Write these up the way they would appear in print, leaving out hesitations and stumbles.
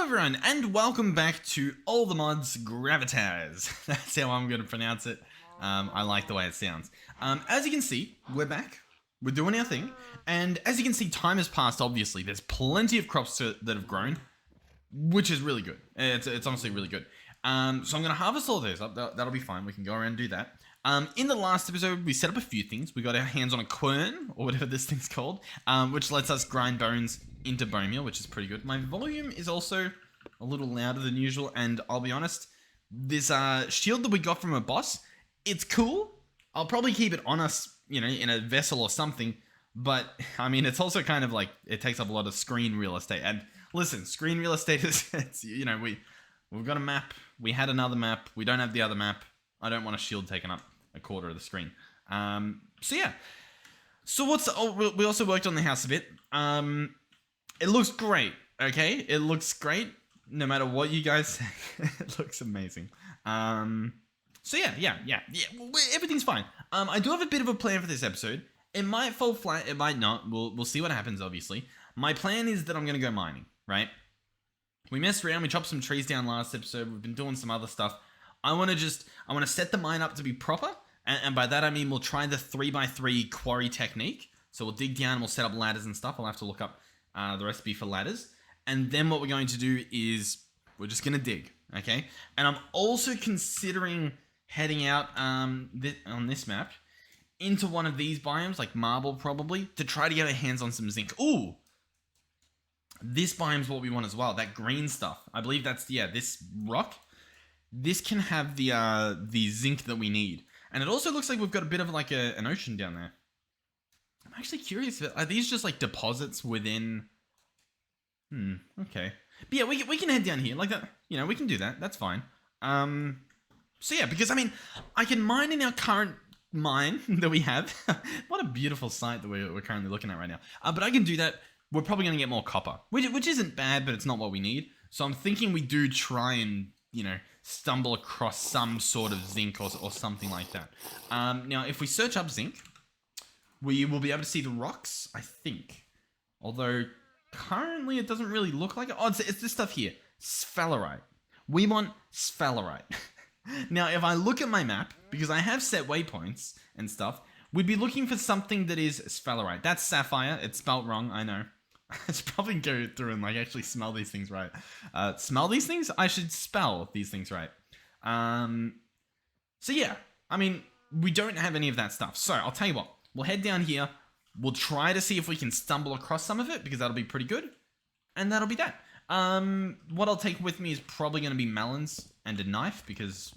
everyone, and welcome back to All the Mods Gravitas. That's how I'm going to pronounce it. I like the way it sounds. As you can see, we're back. We're doing our thing. And as you can see, time has passed, obviously. There's plenty of crops that have grown, which is really good. It's honestly really good. So I'm going to harvest all those up. That'll be fine. We can go around and do that. In the last episode, we set up a few things. We got our hands on a quern, or whatever this thing's called, which lets us grind bones into bone meal, which is pretty good. My volume is also a little louder than usual, and I'll be honest, this shield that we got from a boss, it's cool. I'll probably keep it on us, in a vessel or something, but, I mean, it's also kind of like, it takes up a lot of screen real estate, and listen, screen real estate is, we've got a map, we had another map, we don't have the other map, I don't want a shield taking up a quarter of the screen. So yeah. So we also worked on the house a bit. It looks great, okay? It looks great, no matter what you guys say. It looks amazing. So yeah, everything's fine. I do have a bit of a plan for this episode. It might fall flat, it might not. We'll see what happens, obviously. My plan is that I'm going to go mining, right? We messed around, we chopped some trees down last episode, we've been doing some other stuff. I want to set the mine up to be proper, and by that I mean we'll try the 3x3 quarry technique. So we'll dig down and we'll set up ladders and stuff. I'll have to look up the recipe for ladders. And then what we're going to do is we're just going to dig, okay? And I'm also considering heading out on this map into one of these biomes, like marble probably, to try to get our hands on some zinc. Ooh! This biome's what we want as well, that green stuff. I believe that's, this rock. This can have the zinc that we need. And it also looks like we've got a bit of like an ocean down there. I'm actually curious, are these just like deposits within... okay. But yeah, we can head down here like that. We can do that. That's fine. So yeah, because I mean, I can mine in our current mine that we have. What a beautiful site that we're currently looking at right now. But I can do that. We're probably going to get more copper, which isn't bad, but it's not what we need. So I'm thinking we do try and, stumble across some sort of zinc or something like that. Now, if we search up zinc, we will be able to see the rocks, I think. Although, currently it doesn't really look like it. Oh, it's this stuff here. Sphalerite. We want sphalerite. Now, if I look at my map, because I have set waypoints and stuff, we'd be looking for something that is sphalerite. That's sapphire. It's spelt wrong, I know. I should probably go through and actually smell these things right. Smell these things? I should spell these things right. So yeah, I mean, we don't have any of that stuff. So I'll tell you what, we'll head down here. We'll try to see if we can stumble across some of it because that'll be pretty good. And that'll be that. What I'll take with me is probably going to be melons and a knife because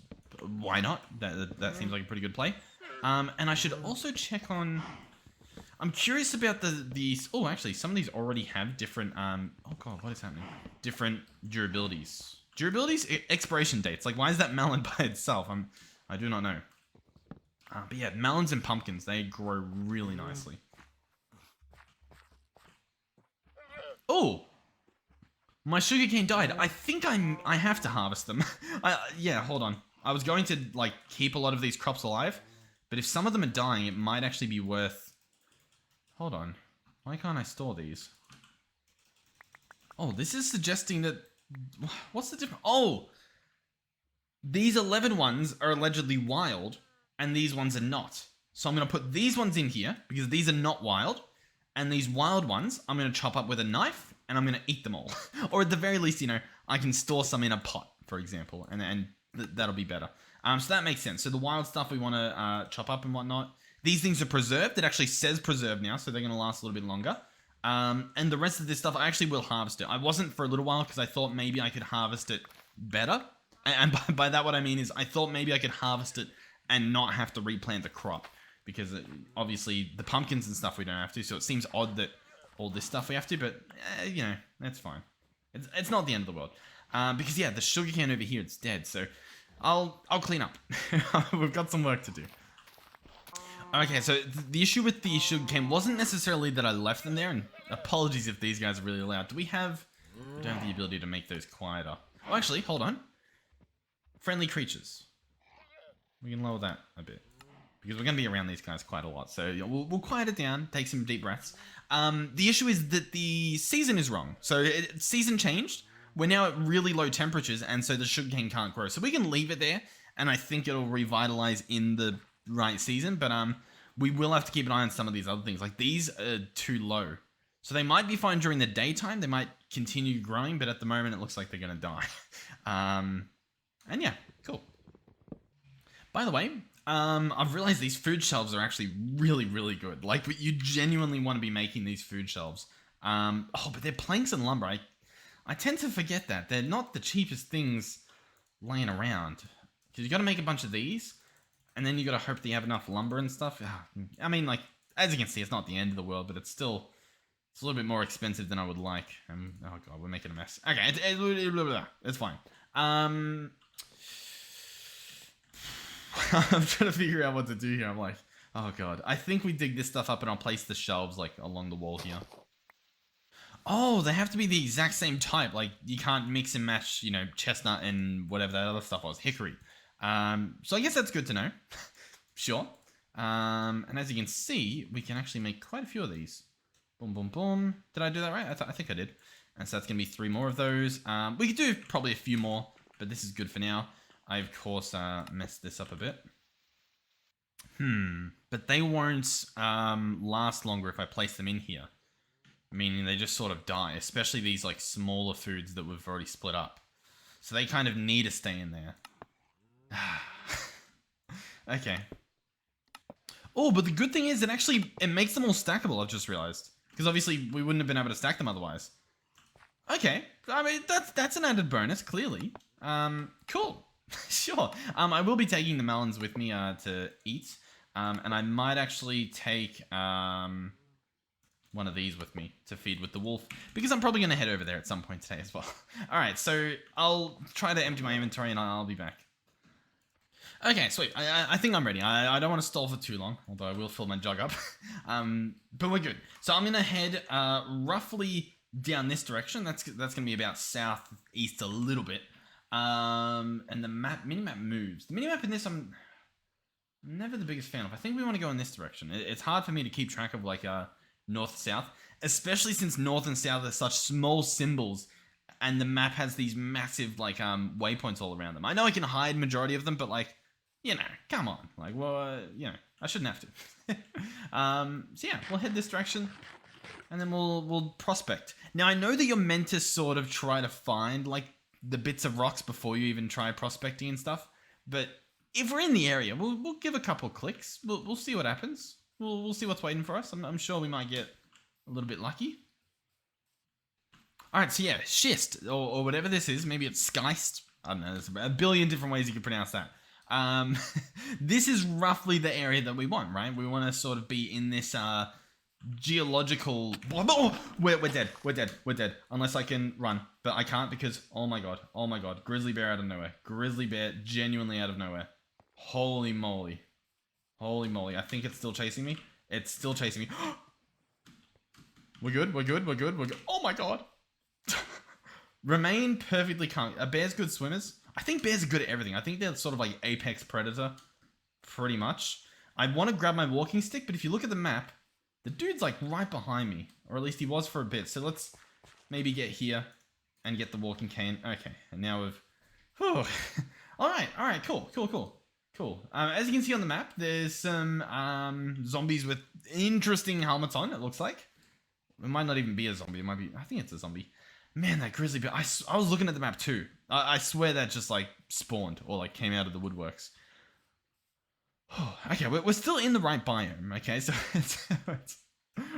why not? That seems like a pretty good play. And I should also check on... I'm curious about these. Oh, actually, some of these already have different. Oh god, what is happening? Different durabilities. Expiration dates. Like, why is that melon by itself? I do not know. But yeah, melons and pumpkins, they grow really nicely. Oh, my sugarcane died. I think I have to harvest them. Yeah, hold on. I was going to keep a lot of these crops alive, but if some of them are dying, it might actually be worth. Hold on. Why can't I store these? Oh, this is suggesting that... What's the difference? Oh! These 11 ones are allegedly wild, and these ones are not. So I'm going to put these ones in here, because these are not wild. And these wild ones, I'm going to chop up with a knife, and I'm going to eat them all. Or at the very least, I can store some in a pot, for example, and that'll be better. So that makes sense. So the wild stuff we want to chop up and whatnot. These things are preserved. It actually says preserved now, so they're going to last a little bit longer. And the rest of this stuff, I actually will harvest it. I wasn't for a little while because I thought maybe I could harvest it better. And by that what I mean is I thought maybe I could harvest it and not have to replant the crop. Because obviously the pumpkins and stuff we don't have to, so it seems odd that all this stuff we have to, but that's fine. It's not the end of the world. Because yeah, the sugarcane over here, it's dead, so I'll clean up. We've got some work to do. Okay, so the issue with the sugarcane wasn't necessarily that I left them there, and apologies if these guys are really loud. We don't have the ability to make those quieter. Oh, actually, hold on. Friendly creatures. We can lower that a bit. Because we're going to be around these guys quite a lot, so we'll quiet it down, take some deep breaths. The issue is that the season is wrong. So season changed, we're now at really low temperatures, and so the sugarcane can't grow. So we can leave it there, and I think it'll revitalize in the right season. But we will have to keep an eye on some of these other things. Like these are too low. So they might be fine during the daytime. They might continue growing, but at the moment it looks like they're going to die. And yeah, cool. By the way, I've realized these food shelves are actually really, really good. Like, you genuinely want to be making these food shelves. But they're planks and lumber. I tend to forget that. They're not the cheapest things laying around. Because you got to make a bunch of these, and then you got to hope that you have enough lumber and stuff. I mean, like, as you can see, it's not the end of the world, but it's still... It's a little bit more expensive than I would like. Oh god, we're making a mess. Okay, it's fine. I'm trying to figure out what to do here. I'm like, oh god. I think we dig this stuff up and I'll place the shelves like along the wall here. Oh, they have to be the exact same type. Like, you can't mix and match, you know, chestnut and whatever that other stuff was, hickory. So I guess that's good to know. Sure. And as you can see, we can actually make quite a few of these. Boom, boom, boom. Did I do that right? I think I did. And so that's going to be 3 more of those. We could do probably a few more, but this is good for now. I, of course, messed this up a bit. But they won't last longer if I place them in here. Meaning they just sort of die, especially these like smaller foods that we've already split up. So they kind of need to stay in there. Okay. Oh, but the good thing is it makes them all stackable, I've just realized. Because obviously we wouldn't have been able to stack them otherwise. Okay, I mean, that's an added bonus, clearly. Cool. Sure. I will be taking the melons with me to eat. And I might actually take one of these with me to feed with the wolf. Because I'm probably going to head over there at some point today as well. Alright, so I'll try to empty my inventory and I'll be back. Okay, sweet. I think I'm ready. I don't want to stall for too long, although I will fill my jug up. But we're good. So I'm going to head roughly down this direction. That's going to be about southeast a little bit. And the minimap moves. The minimap in this I'm never the biggest fan of. I think we want to go in this direction. It's hard for me to keep track of like north-south, especially since north and south are such small symbols. And the map has these massive like waypoints all around them. I know I can hide majority of them, but like, you know, come on. Like, well, you know, I shouldn't have to. So yeah, we'll head this direction, and then we'll prospect. Now I know that you're meant to sort of try to find like the bits of rocks before you even try prospecting and stuff. But if we're in the area, we'll give a couple clicks. We'll see what happens. We'll see what's waiting for us. I'm sure we might get a little bit lucky. Alright, so yeah, schist, or whatever this is. Maybe it's schist. I don't know, there's a billion different ways you could pronounce that. This is roughly the area that we want, right? We want to sort of be in this geological... Oh, we're dead. Unless I can run. But I can't because, oh my god. Grizzly bear out of nowhere. Grizzly bear genuinely out of nowhere. Holy moly. I think it's still chasing me. It's still chasing me. We're good. Oh my god. Remain perfectly calm. Are bears good swimmers? I think bears are good at everything. I think they're sort of like apex predator. Pretty much. I want to grab my walking stick, but if you look at the map, the dude's like right behind me. Or at least he was for a bit. So let's maybe get here and get the walking cane. Okay, and now we've... Whew. Alright, cool. As you can see on the map, there's some zombies with interesting helmets on, it looks like. It might not even be a zombie. It might be... I think it's a zombie. Man, that grizzly bear... I was looking at the map too. I swear that just like spawned or like came out of the woodworks. Okay, we're still in the right biome, okay? So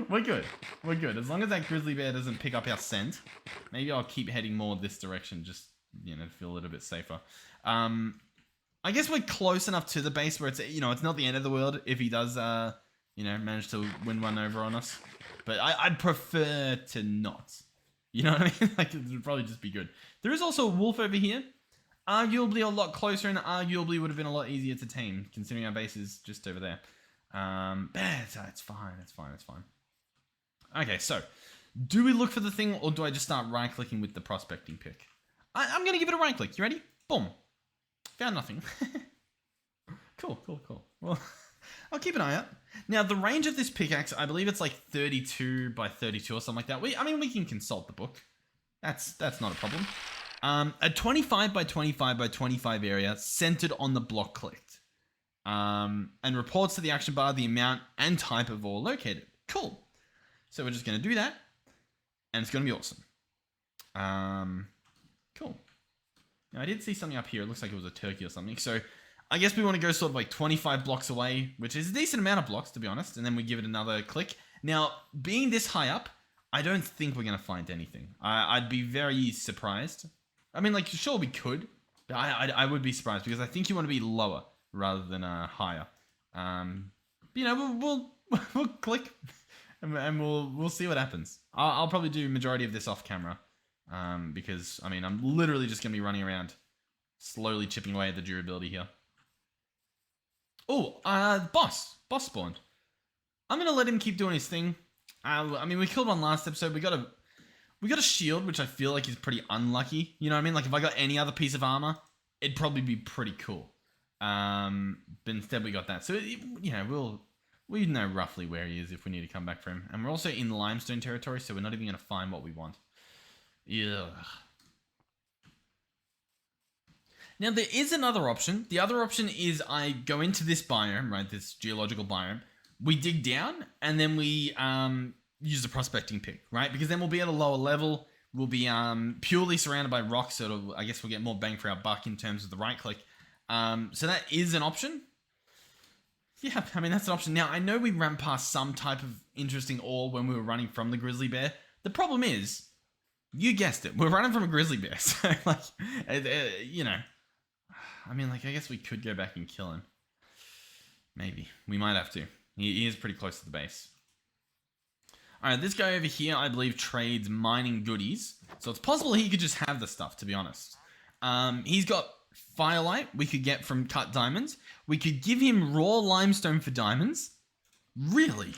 we're good. As long as that grizzly bear doesn't pick up our scent, maybe I'll keep heading more this direction just, you know, to feel a little bit safer. I guess we're close enough to the base where it's, you know, it's not the end of the world if he does, you know, manage to win one over on us. But I'd prefer to not. You know what I mean? Like, it would probably just be good. There is also a wolf over here. Arguably a lot closer and arguably would have been a lot easier to tame, considering our base is just over there. It's fine. Okay, so, do we look for the thing or do I just start right-clicking with the prospecting pick? I'm going to give it a right-click. You ready? Boom. Found nothing. Cool. Well, I'll keep an eye out. Now, the range of this pickaxe, I believe it's like 32 by 32 or something like that. We can consult the book. That's not a problem. A 25 by 25 by 25 area centered on the block clicked. And reports to the action bar the amount and type of ore located. Cool. So we're just going to do that. And it's going to be awesome. Cool. Now I did see something up here. It looks like it was a turkey or something. So I guess we want to go sort of like 25 blocks away, which is a decent amount of blocks, to be honest. And then we give it another click. Now, being this high up, I don't think we're going to find anything. I'd be very surprised. I mean, like, sure, we could. But I would be surprised because I think you want to be lower rather than higher. You know, we'll click and we'll see what happens. I'll probably do majority of this off camera. Because, I mean, I'm literally just going to be running around slowly chipping away at the durability here. Oh, boss spawned. I'm going to let him keep doing his thing. I mean, we killed one last episode. We got a shield, which I feel like is pretty unlucky. You know what I mean? Like, if I got any other piece of armor, it'd probably be pretty cool. But instead we got that. So, you know, we know roughly where he is if we need to come back for him. And we're also in limestone territory, so we're not even going to find what we want. Yeah. Now, there is another option. The other option is I go into this biome, right, this geological biome. We dig down, and then we use the prospecting pick, right? Because then we'll be at a lower level. We'll be purely surrounded by rocks, so I guess we'll get more bang for our buck in terms of the right click. So that is an option. Yeah, I mean, that's an option. Now, I know we ran past some type of interesting ore when we were running from the grizzly bear. The problem is, you guessed it, we're running from a grizzly bear. So, like, you know, I mean, like, I guess we could go back and kill him. Maybe. We might have to. He is pretty close to the base. Alright, this guy over here, I believe, trades mining goodies. So it's possible he could just have the stuff, to be honest. He's got firelight we could get from cut diamonds. We could give him raw limestone for diamonds. Really?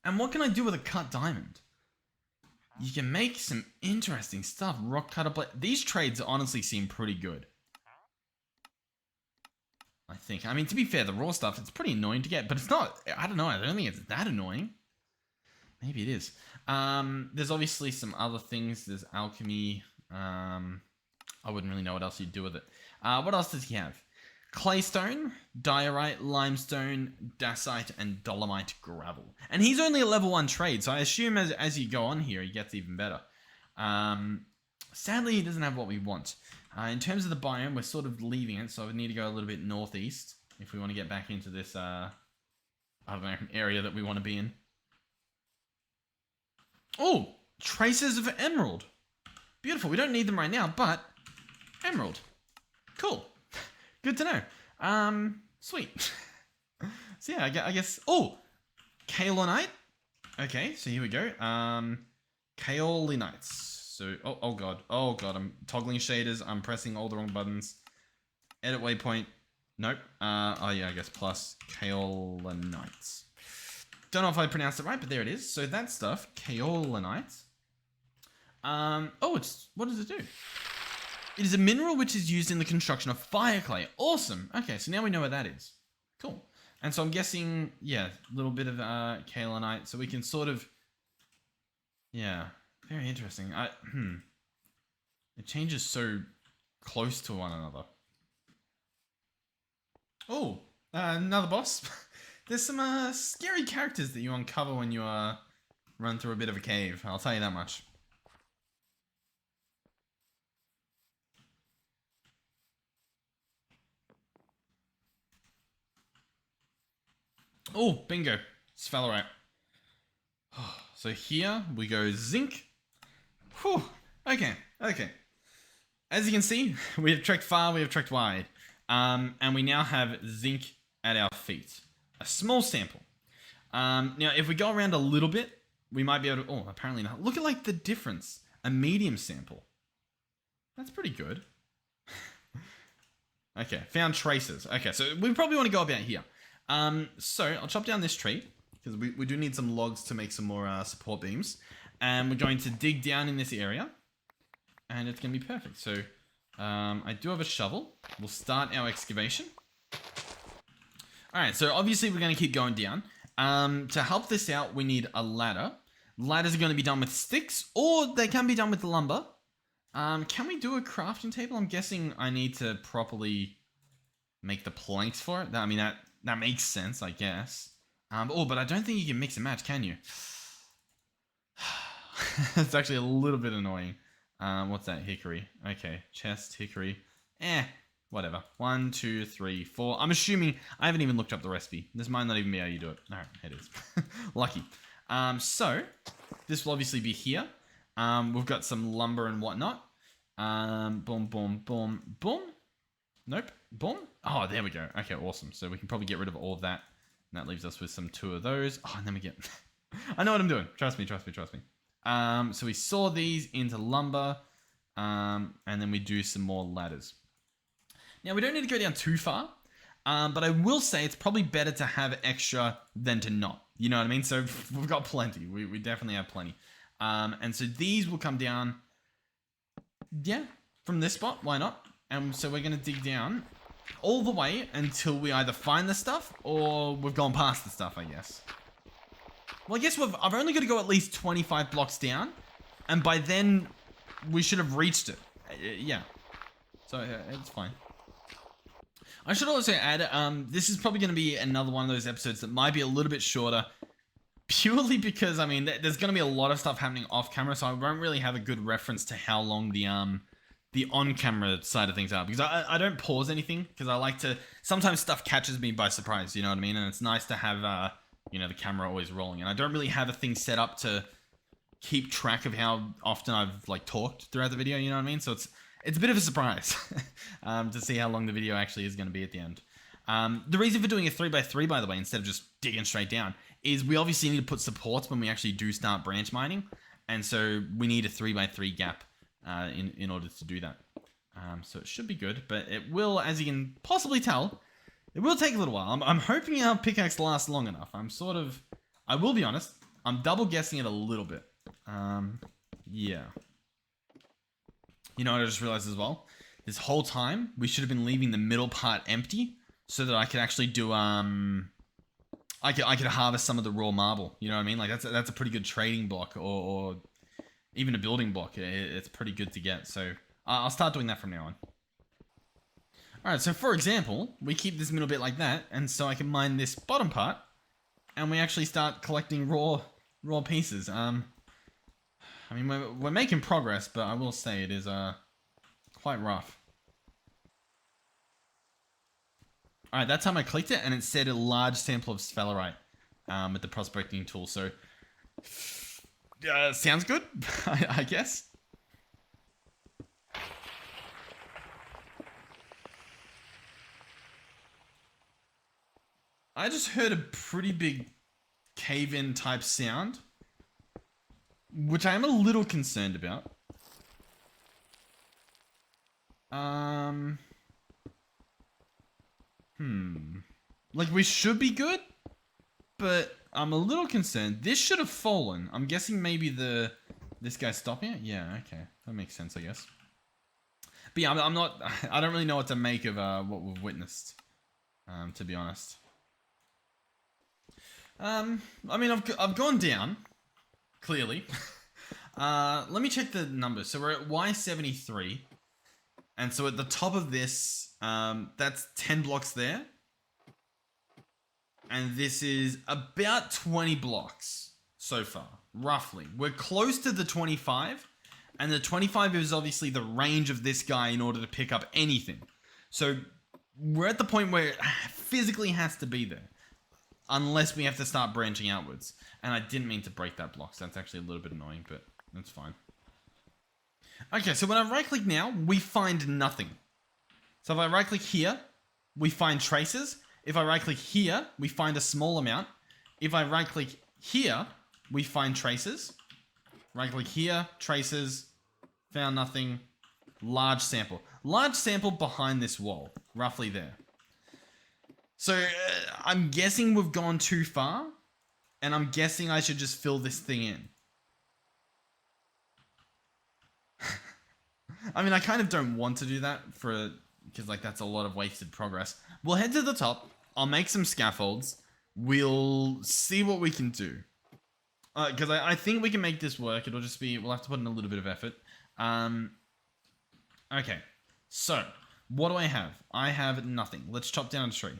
And what can I do with a cut diamond? You can make some interesting stuff. Rock cutter plate. These trades honestly seem pretty good. I think. I mean, to be fair, the raw stuff, it's pretty annoying to get, but it's not, I don't know, I don't think it's that annoying. Maybe it is. There's obviously some other things. There's alchemy. I wouldn't really know what else you'd do with it. What else does he have? Claystone, diorite, limestone, dacite, and dolomite gravel. And he's only a level 1 trade, so I assume as you go on here, he gets even better. Sadly, he doesn't have what we want. In terms of the biome, we're sort of leaving it, so we need to go a little bit northeast if we want to get back into this, I don't know, area that we want to be in. Oh, traces of emerald. Beautiful. We don't need them right now, but emerald. Cool. Good to know. Sweet. So yeah, I guess. Oh, kaolinite. Okay, so here we go. Kaolinites. So, oh god, I'm toggling shaders. I'm pressing all the wrong buttons. Edit waypoint. Nope. Oh yeah, I guess plus kaolinites. Don't know if I pronounced it right, but there it is. So that stuff, kaolinite. Oh, what does it do? It is a mineral which is used in the construction of fire clay. Awesome. Okay, so now we know what that is. Cool. And so I'm guessing, yeah, a little bit of kaolinite, so we can sort of, yeah, very interesting. It changes so close to one another. Oh, another boss. There's some scary characters that you uncover when you run through a bit of a cave. I'll tell you that much. Oh, bingo. Sphalerite. So here we go zinc. Whew. Okay. As you can see, we have trekked far, we have trekked wide. And we now have zinc at our feet. A small sample. Now, if we go around a little bit, we might be able to... Oh, apparently not. Look at, like, the difference. A medium sample. That's pretty good. Okay, found traces. Okay, so we probably want to go about here. So I'll chop down this tree, because we do need some logs to make some more support beams. And we're going to dig down in this area. And it's going to be perfect. So I do have a shovel. We'll start our excavation. Alright, so obviously we're going to keep going down. To help this out, we need a ladder. Ladders are going to be done with sticks, or they can be done with lumber. Can we do a crafting table? I'm guessing I need to properly make the planks for it. I mean, that makes sense, I guess. But I don't think you can mix and match, can you? It's actually a little bit annoying. What's that? Hickory. Okay, chest, hickory. Whatever. 1, 2, 3, 4. I'm assuming I haven't even looked up the recipe. This might not even be how you do it. All right, it is. Lucky. So this will obviously be here. We've got some lumber and whatnot. Boom, boom, boom, boom. Nope. Boom. Oh, there we go. Okay, awesome. So we can probably get rid of all of that. And that leaves us with some 2 of those. Oh, and then we get... I know what I'm doing. Trust me, trust me, trust me. So we saw these into lumber. And then we do some more ladders. Now, we don't need to go down too far. But I will say it's probably better to have extra than to not. You know what I mean? So we've got plenty. We definitely have plenty. And so these will come down... Yeah, from this spot. Why not? And so we're going to dig down all the way until we either find the stuff or we've gone past the stuff, I guess. Well, I guess I've only got to go at least 25 blocks down. And by then, we should have reached it. Yeah. So, it's fine. I should also add, this is probably going to be another one of those episodes that might be a little bit shorter. Purely because, I mean, there's going to be a lot of stuff happening off camera, so I won't really have a good reference to how long the on-camera side of things are. Because I don't pause anything, because I like to... Sometimes stuff catches me by surprise, you know what I mean? And it's nice to have, you know, the camera always rolling. And I don't really have a thing set up to keep track of how often I've, like, talked throughout the video, you know what I mean? So it's a bit of a surprise to see how long the video actually is going to be at the end. The reason for doing a 3x3, by the way, instead of just digging straight down, is we obviously need to put supports when we actually do start branch mining. And so we need a 3x3 gap in order to do that. So it should be good, but it will, as you can possibly tell, it will take a little while. I'm hoping our pickaxe lasts long enough. I will be honest, I'm double guessing it a little bit. Yeah. You know what I just realized as well? This whole time, we should have been leaving the middle part empty so that I could actually do, I could harvest some of the raw marble. You know what I mean? Like that's a pretty good trading block or even a building block. It's pretty good to get. So I'll start doing that from now on. All right. So for example, we keep this middle bit like that, and so I can mine this bottom part, and we actually start collecting raw pieces. I mean, we're making progress, but I will say it is quite rough. Alright, that time I clicked it and it said a large sample of sphalerite with the prospecting tool. So, sounds good, I guess. I just heard a pretty big cave-in type sound, which I am a little concerned about. Like, we should be good, but I'm a little concerned. This should have fallen. I'm guessing maybe this guy's stopping it? Yeah, okay. That makes sense, I guess. But yeah, I don't really know what to make of what we've witnessed, to be honest. I mean, I've gone down, clearly. Let me check the numbers. So we're at Y73. And so at the top of this, that's 10 blocks there. And this is about 20 blocks so far, roughly. We're close to the 25. And the 25 is obviously the range of this guy in order to pick up anything. So we're at the point where it physically has to be there. Unless we have to start branching outwards. And I didn't mean to break that block, so that's actually a little bit annoying, but that's fine. Okay, so when I right click now, we find nothing. So if I right click here, we find traces. If I right click here, we find a small amount. If I right click here, we find traces. Right click here, traces, found nothing. Large sample. Large sample behind this wall, roughly there. So I'm guessing we've gone too far, and I'm guessing I should just fill this thing in. I mean, I kind of don't want to do that because like that's a lot of wasted progress. We'll head to the top. I'll make some scaffolds. We'll see what we can do. Because I think we can make this work. It'll just be... We'll have to put in a little bit of effort. Okay. So, what do I have? I have nothing. Let's chop down a tree.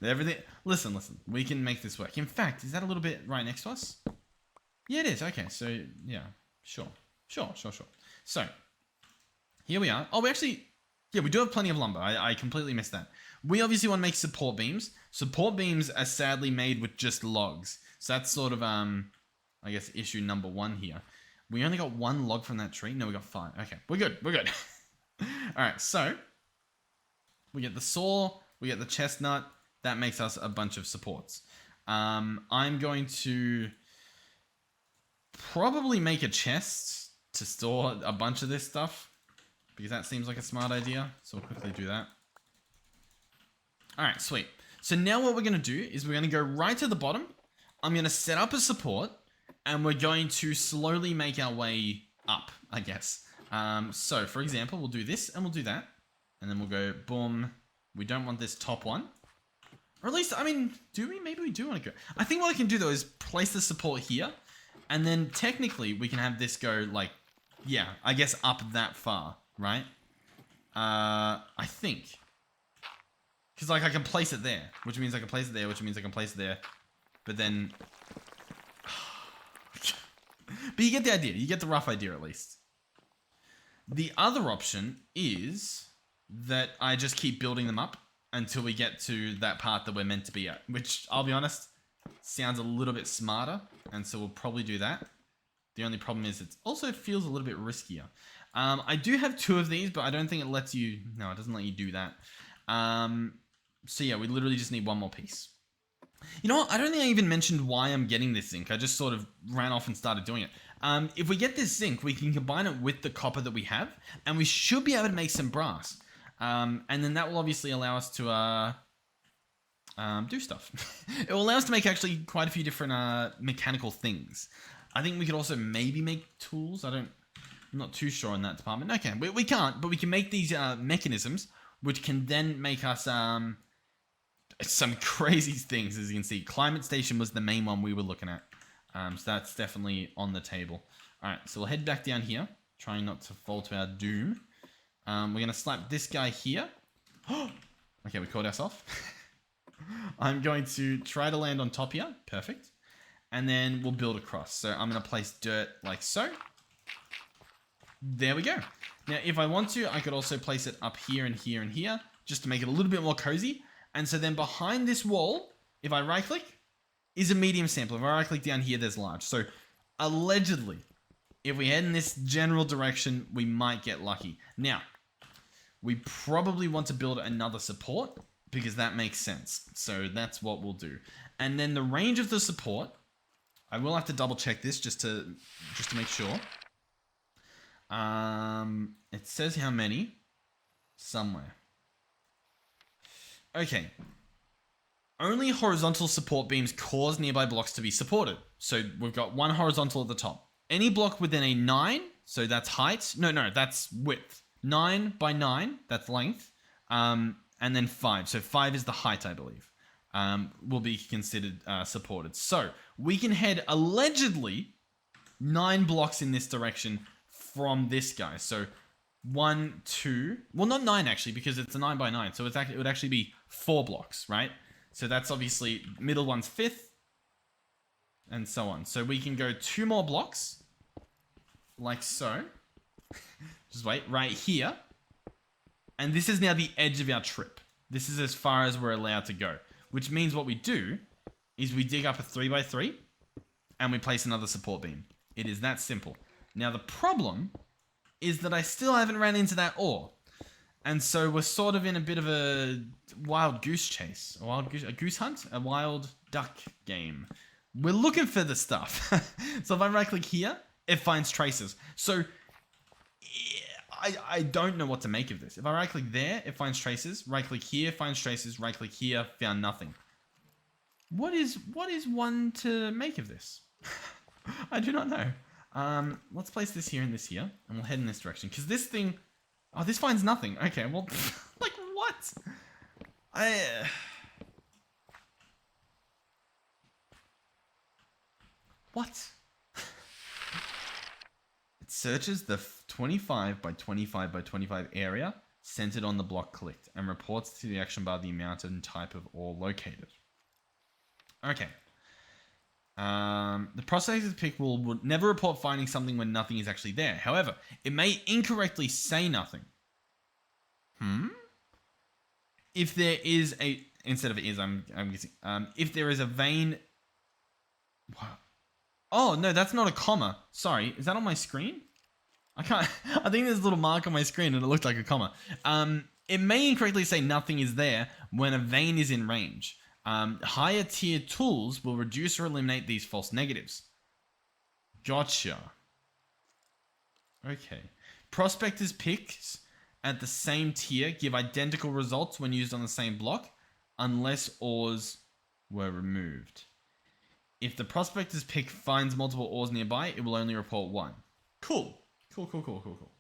Everything... Listen. We can make this work. In fact, is that a little bit right next to us? Yeah, it is. Okay, so, yeah. Sure. So, here we are. Oh, we actually... Yeah, we do have plenty of lumber. I completely missed that. We obviously want to make support beams. Support beams are sadly made with just logs. So that's sort of, I guess, issue number 1 here. We only got 1 log from that tree. No, we got 5. Okay, we're good. All right, so we get the saw, we get the chestnut. That makes us a bunch of supports. I'm going to probably make a chest to store a bunch of this stuff because that seems like a smart idea. So we'll quickly do that. All right, sweet. So now what we're going to do is we're going to go right to the bottom. I'm going to set up a support, and we're going to slowly make our way up, I guess. So, for example, we'll do this, and we'll do that. And then we'll go, boom. We don't want this top one. Or at least, I mean, do we? Maybe we do want to go. I think what I can do, though, is place the support here. And then, technically, we can have this go, like, yeah, I guess up that far, right? I think. Because, like, I can place it there, which means I can place it there, which means I can place it there. But then... But you get the idea. You get the rough idea, at least. The other option is that I just keep building them up until we get to that part that we're meant to be at. Which, I'll be honest, sounds a little bit smarter. And so we'll probably do that. The only problem is it also feels a little bit riskier. I do have 2 of these, but I don't think it lets you... No, it doesn't let you do that. So yeah, we literally just need 1 more piece. You know what? I don't think I even mentioned why I'm getting this zinc. I just sort of ran off and started doing it. If we get this zinc, we can combine it with the copper that we have, and we should be able to make some brass. And then that will obviously allow us to do stuff. It will allow us to make actually quite a few different mechanical things. I think we could also maybe make tools. I'm not too sure in that department. Okay, we can't, but we can make these mechanisms, which can then make us... some crazy things, as you can see. Climate station was the main one we were looking at. So that's definitely on the table. Alright, so we'll head back down here, trying not to fall to our doom. We're going to slap this guy here. Okay, we caught ourselves. I'm going to try to land on top here. Perfect. And then we'll build across. So I'm going to place dirt like so. There we go. Now, if I want to, I could also place it up here and here and here, just to make it a little bit more cozy. And so then behind this wall, if I right click, is a medium sample. If I right click down here, there's large. So allegedly, if we head in this general direction, we might get lucky. Now, we probably want to build another support because that makes sense. So that's what we'll do. And then the range of the support, I will have to double check this just to make sure. It says how many somewhere. Okay. Only horizontal support beams cause nearby blocks to be supported. So we've got 1 horizontal at the top. Any block within a 9, so that's height. No, that's width. 9 by 9, that's length. And then 5. So 5 is the height, I believe. Will be considered supported. So we can head allegedly 9 blocks in this direction from this guy. So 1, 2, well, not 9 actually, because it's a 9 by 9. So it would actually be 4 blocks, right? So that's obviously middle one's 5th, and so on. So we can go 2 more blocks, like so. Just wait, right here. And this is now the edge of our trip. This is as far as we're allowed to go, which means what we do is we dig up a 3 by 3 and we place another support beam. It is that simple. Now the problem is that I still haven't ran into that ore. And so we're sort of in a bit of a wild goose chase. A goose hunt? A wild duck game. We're looking for the stuff. So if I right click here, it finds traces. So I don't know what to make of this. If I right click there, it finds traces. Right click here, finds traces. Right click here, found nothing. What is one to make of this? I do not know. Let's place this here and this here, and we'll head in this direction. Because this thing... Oh, this finds nothing. Okay, well... like, what? What? It searches the 25 by 25 by 25 area centered on the block clicked and reports to the action bar the amount and type of ore located. Okay. The processor's pick will never report finding something when nothing is actually there. However, it may incorrectly say nothing. If there is a... Instead of is, I'm guessing. If there is a vein... What? Oh, no, that's not a comma. Sorry, is that on my screen? I can't... I think there's a little mark on my screen and it looked like a comma. It may incorrectly say nothing is there when a vein is in range. Higher tier tools will reduce or eliminate these false negatives. Gotcha. Okay. Prospectors' picks at the same tier give identical results when used on the same block, unless ores were removed. If the prospector's pick finds multiple ores nearby, it will only report one. Cool. Cool.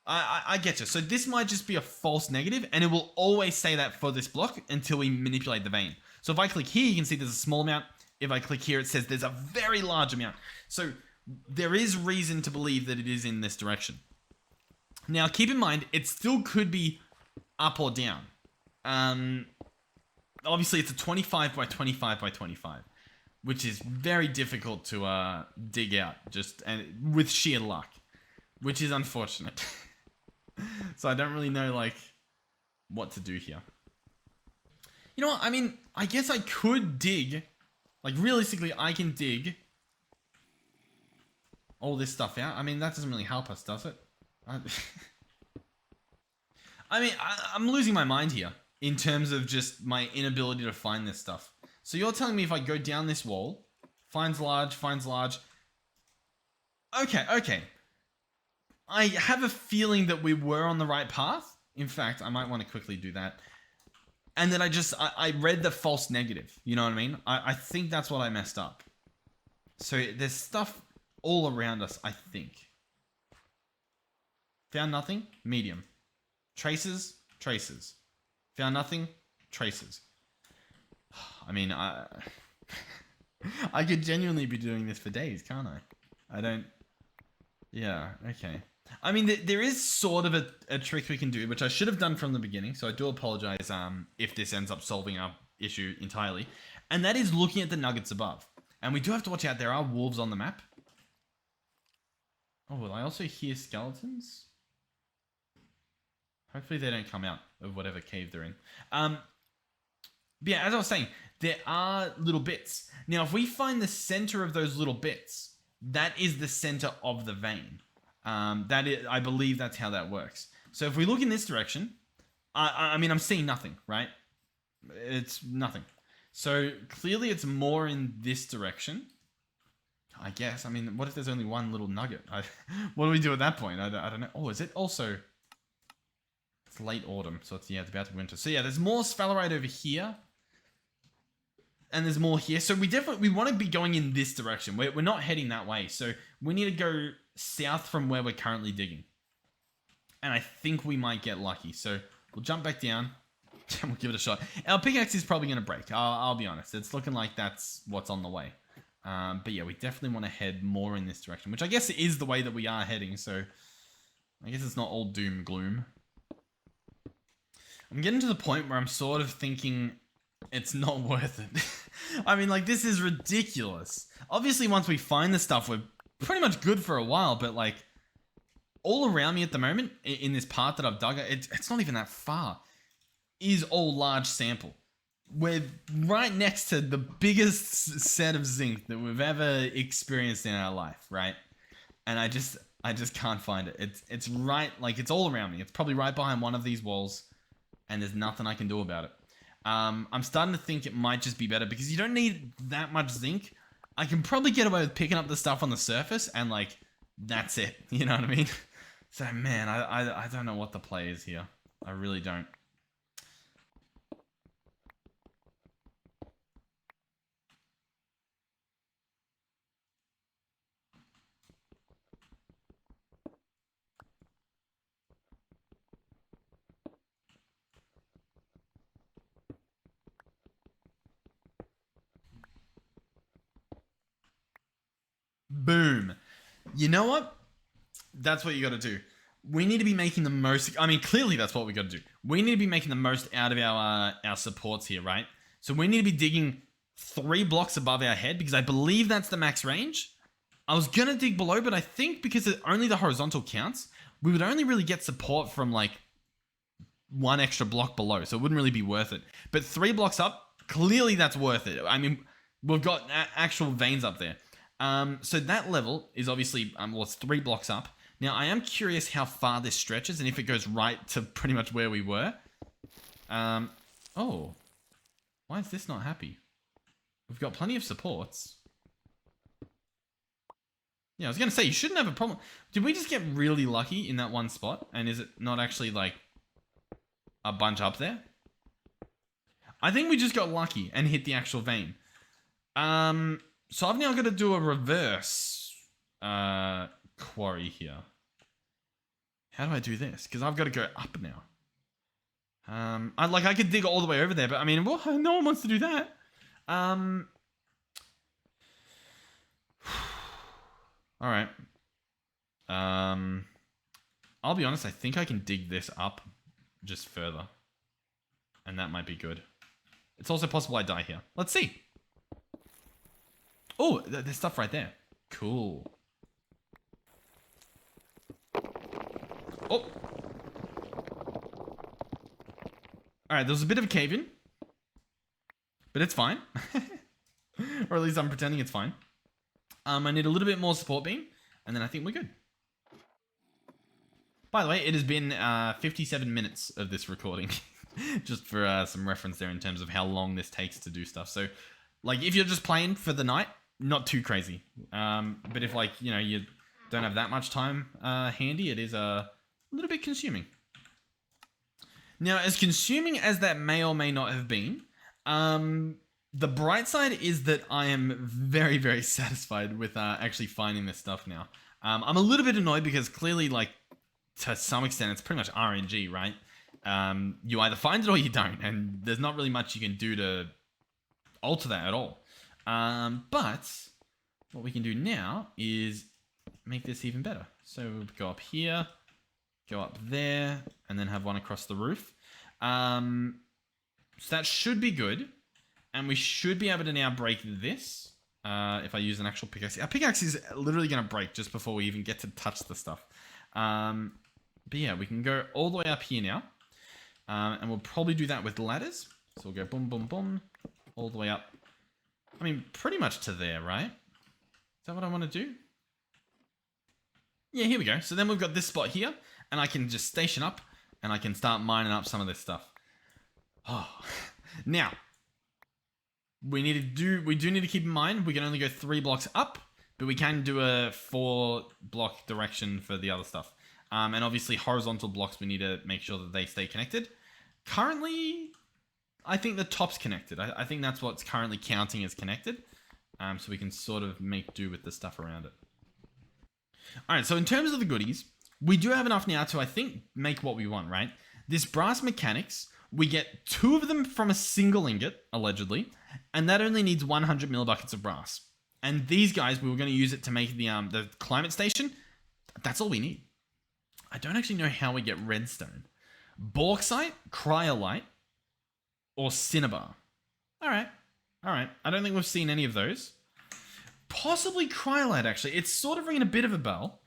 I get you. So this might just be a false negative, and it will always say that for this block until we manipulate the vein. So if I click here, you can see there's a small amount. If I click here, it says there's a very large amount. So there is reason to believe that it is in this direction. Now, keep in mind, it still could be up or down. Obviously, it's a 25 by 25 by 25, which is very difficult to dig out just and with sheer luck, which is unfortunate. So I don't really know like what to do here. You know what? I mean, I guess I could dig. Like realistically, I can dig all this stuff out. I mean, that doesn't really help us, does it? I mean, I'm losing my mind here in terms of just my inability to find this stuff. So you're telling me if I go down this wall, finds large. Okay. I have a feeling that we were on the right path. In fact, I might want to quickly do that. And then I read the false negative. You know what I mean? I think that's what I messed up. So there's stuff all around us, I think. Found nothing? Medium. Traces? Traces. Found nothing? Traces. I mean, I could genuinely be doing this for days, can't I? Yeah, okay. I mean, there is sort of a trick we can do, which I should have done from the beginning, so I do apologize if this ends up solving our issue entirely. And that is looking at the nuggets above. And we do have to watch out, there are wolves on the map. Oh, will I also hear skeletons? Hopefully they don't come out of whatever cave they're in. But yeah, as I was saying, there are little bits. Now, if we find the center of those little bits, that is the center of the vein. I believe that's how that works. So if we look in this direction, I mean, I'm seeing nothing, right? It's nothing. So clearly it's more in this direction. I guess. I mean, what if there's only one little nugget? What do we do at that point? I don't know. Oh, is it also... It's late autumn, so it's about to be winter. So yeah, there's more sphalerite over here. And there's more here. So we want to be going in this direction. We're not heading that way. So we need to go south from where we're currently digging. And I think we might get lucky. So we'll jump back down and we'll give it a shot. Our pickaxe is probably going to break. I'll be honest. It's looking like that's what's on the way. But yeah, we definitely want to head more in this direction, which I guess is the way that we are heading. So I guess it's not all doom gloom. I'm getting to the point where I'm sort of thinking it's not worth it. I mean, like, this is ridiculous. Obviously, once we find the stuff, we're pretty much good for a while, but, like, all around me at the moment, in this part that I've dug, it's not even that far, is all large sample. We're right next to the biggest set of zinc that we've ever experienced in our life, right? And I just can't find it. It's right, like, it's all around me. It's probably right behind one of these walls. And there's nothing I can do about it. I'm starting to think it might just be better because you don't need that much zinc. I can probably get away with picking up the stuff on the surface and like, that's it. You know what I mean? So man, I don't know what the play is here. I really don't. Boom. You know what? That's what you got to do. We need to be making the most. I mean, clearly that's what we got to do. We need to be making the most out of our supports here, right? So we need to be digging 3 blocks above our head because I believe that's the max range. I was gonna dig below, but I think because only the horizontal counts, we would only really get support from like 1 extra block below, so it wouldn't really be worth it. But 3 blocks up, clearly that's worth it. I mean, we've got actual veins up there. So that level is obviously, well, it's 3 blocks up. Now, I am curious how far this stretches and if it goes right to pretty much where we were. Oh, why is this not happy? We've got plenty of supports. Yeah, I was going to say, you shouldn't have a problem. Did we just get really lucky in that one spot? And is it not actually like a bunch up there? I think we just got lucky and hit the actual vein. So I've now got to do a reverse quarry here. How do I do this? Because I've got to go up now. I could dig all the way over there, but I mean, well, no one wants to do that. All right. I'll be honest, I think I can dig this up just further. And that might be good. It's also possible I die here. Let's see. Oh, there's stuff right there. Cool. Oh. Alright, there was a bit of a cave-in. But it's fine. Or at least I'm pretending it's fine. I need a little bit more support beam. And then I think we're good. By the way, it has been 57 minutes of this recording. Just for some reference there in terms of how long this takes to do stuff. So, like, if you're just playing for the night, not too crazy. But if, like, you know, you don't have that much time handy, it is a little bit consuming. Now, as consuming as that may or may not have been, the bright side is that I am very, very satisfied with actually finding this stuff now. I'm a little bit annoyed because clearly, like, to some extent, it's pretty much RNG, right? You either find it or you don't, and there's not really much you can do to alter that at all. But what we can do now is make this even better. So we'll go up here, go up there, and then have one across the roof. So that should be good. And we should be able to now break this if I use an actual pickaxe. Our pickaxe is literally going to break just before we even get to touch the stuff. But yeah, we can go all the way up here now. And we'll probably do that with ladders. So we'll go boom, boom, boom, all the way up. I mean, pretty much to there, right? Is that what I want to do? Yeah, here we go. So then we've got this spot here, and I can just station up, and I can start mining up some of this stuff. Oh, now we do need to keep in mind we can only go 3 blocks up, but we can do a 4 block direction for the other stuff. And obviously horizontal blocks, we need to make sure that they stay connected. Currently, I think the top's connected. I think that's what's currently counting as connected. So we can sort of make do with the stuff around it. All right, so in terms of the goodies, we do have enough now to, I think, make what we want, right? This brass mechanics, we get 2 of them from a single ingot, allegedly, and that only needs 100 millibuckets of brass. And these guys, we were going to use it to make the climate station. That's all we need. I don't actually know how we get redstone. Bauxite, cryolite, or cinnabar. All right. I don't think we've seen any of those. Possibly cryolite, actually. It's sort of ringing a bit of a bell.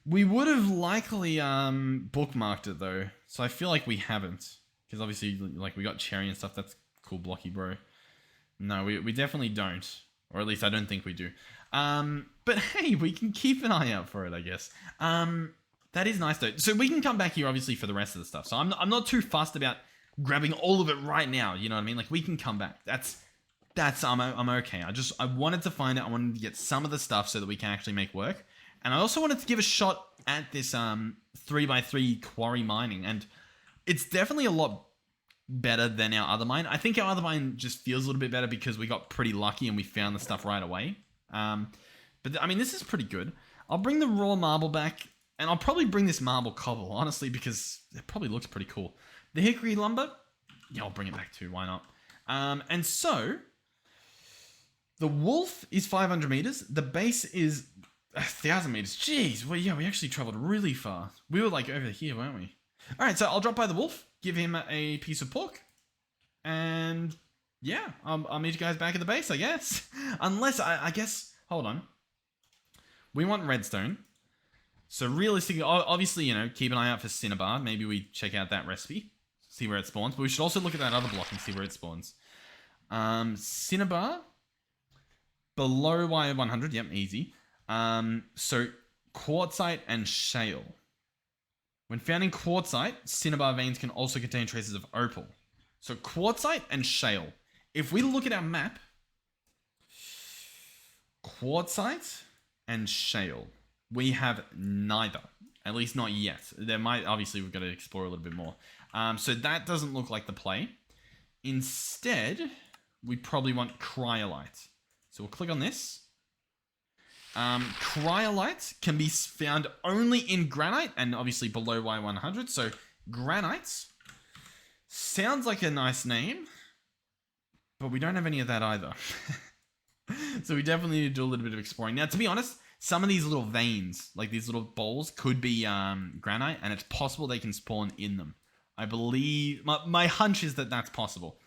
We would have likely bookmarked it, though. So I feel like we haven't. Because obviously, like, we got cherry and stuff. That's cool, Blocky, bro. No, we definitely don't. Or at least I don't think we do. But hey, we can keep an eye out for it, I guess. That is nice, though. So we can come back here, obviously, for the rest of the stuff. So I'm not too fussed about grabbing all of it right now. You know what I mean? Like, we can come back. I'm okay. I wanted to find it. I wanted to get some of the stuff so that we can actually make work. And I also wanted to give a shot at this 3x3 quarry mining. And it's definitely a lot better than our other mine. I think our other mine just feels a little bit better because we got pretty lucky and we found the stuff right away. But I mean, this is pretty good. I'll bring the raw marble back. And I'll probably bring this marble cobble, honestly, because it probably looks pretty cool. The hickory lumber, yeah, I'll bring it back too. Why not? And so, The wolf is 500 meters. The base is 1,000 meters. Jeez, well, yeah, we actually traveled really far. We were like over here, weren't we? All right, so I'll drop by the wolf, give him a piece of pork, and yeah, I'll meet you guys back at the base, I guess. Unless, I guess, hold on. We want redstone. So realistically, obviously, keep an eye out for cinnabar. Maybe we check out that recipe, see where it spawns. But we should also look at that other block and see where it spawns. Cinnabar, below wire 100. Yep, easy. So quartzite and shale. When found in quartzite, cinnabar veins can also contain traces of opal. So quartzite and shale. If we look at our map, quartzite and shale, we have neither. At least not yet. There might, obviously, we've got to explore a little bit more. So that doesn't look like the play. Instead, we probably want cryolite. So we'll click on this. Cryolite can be found only in granite and obviously below Y100. So granite sounds like a nice name, but we don't have any of that either. So we definitely need to do a little bit of exploring. Now, to be honest, some of these little veins, like these little balls, could be granite, and it's possible they can spawn in them. I believe my hunch is that that's possible,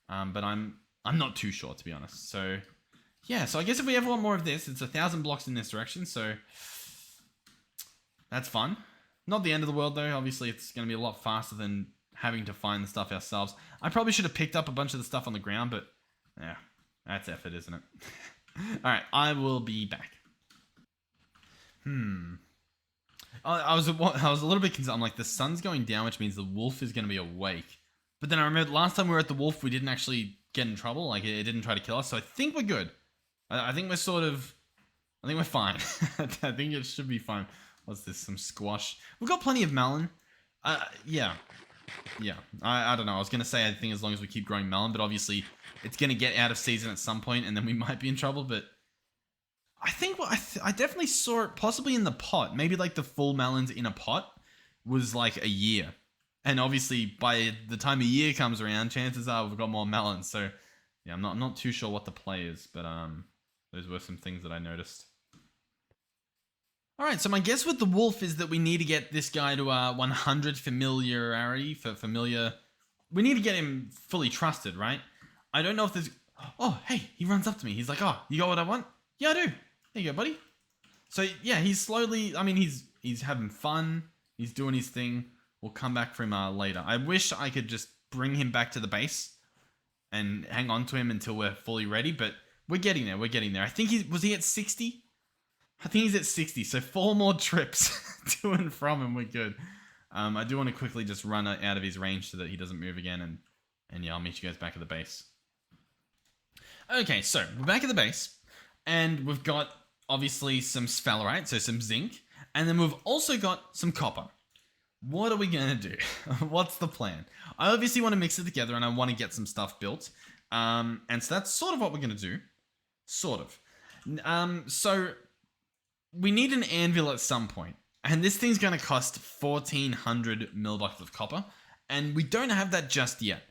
but I'm not too sure, to be honest. So yeah, so I guess if we ever want more of this, it's 1,000 blocks in this direction, so that's fun. Not the end of the world though. Obviously, it's going to be a lot faster than having to find the stuff ourselves. I probably should have picked up a bunch of the stuff on the ground, but yeah, that's effort, isn't it? All right, I will be back. I was a little bit concerned. I'm like, the sun's going down, which means the wolf is going to be awake. But then I remember last time we were at the wolf, we didn't actually get in trouble. Like, it didn't try to kill us. So I think we're good. I think we're I think we're fine. I think it should be fine. What's this? Some squash. We've got plenty of melon. Yeah. I don't know. I was going to say, I think as long as we keep growing melon, but obviously it's going to get out of season at some point and then we might be in trouble. But I think I definitely saw it possibly in the pot. Maybe like the full melons in a pot was like a year. And obviously by the time a year comes around, chances are we've got more melons. So yeah, I'm not too sure what the play is, but those were some things that I noticed. All right, so my guess with the wolf is that we need to get this guy to 100 familiarity for familiar. We need to get him fully trusted, right? I don't know if there's. Oh, hey, he runs up to me. He's like, "Oh, you got what I want?" Yeah, I do. There you go, buddy. So yeah, he's slowly. I mean, he's having fun. He's doing his thing. We'll come back for him later. I wish I could just bring him back to the base and hang on to him until we're fully ready, but we're getting there. We're getting there. I think was he at 60? I think he's at 60, so 4 more trips to and from him, we're good. I do want to quickly just run out of his range so that he doesn't move again, and yeah, I'll meet you guys back at the base. Okay, so we're back at the base, and we've got, obviously, some sphalerite, so some zinc, and then we've also got some copper. What are we going to do? What's the plan? I obviously want to mix it together, and I want to get some stuff built, and so that's sort of what we're going to do. Sort of. So we need an anvil at some point, and this thing's going to cost 1,400 millblocks of copper, and we don't have that just yet.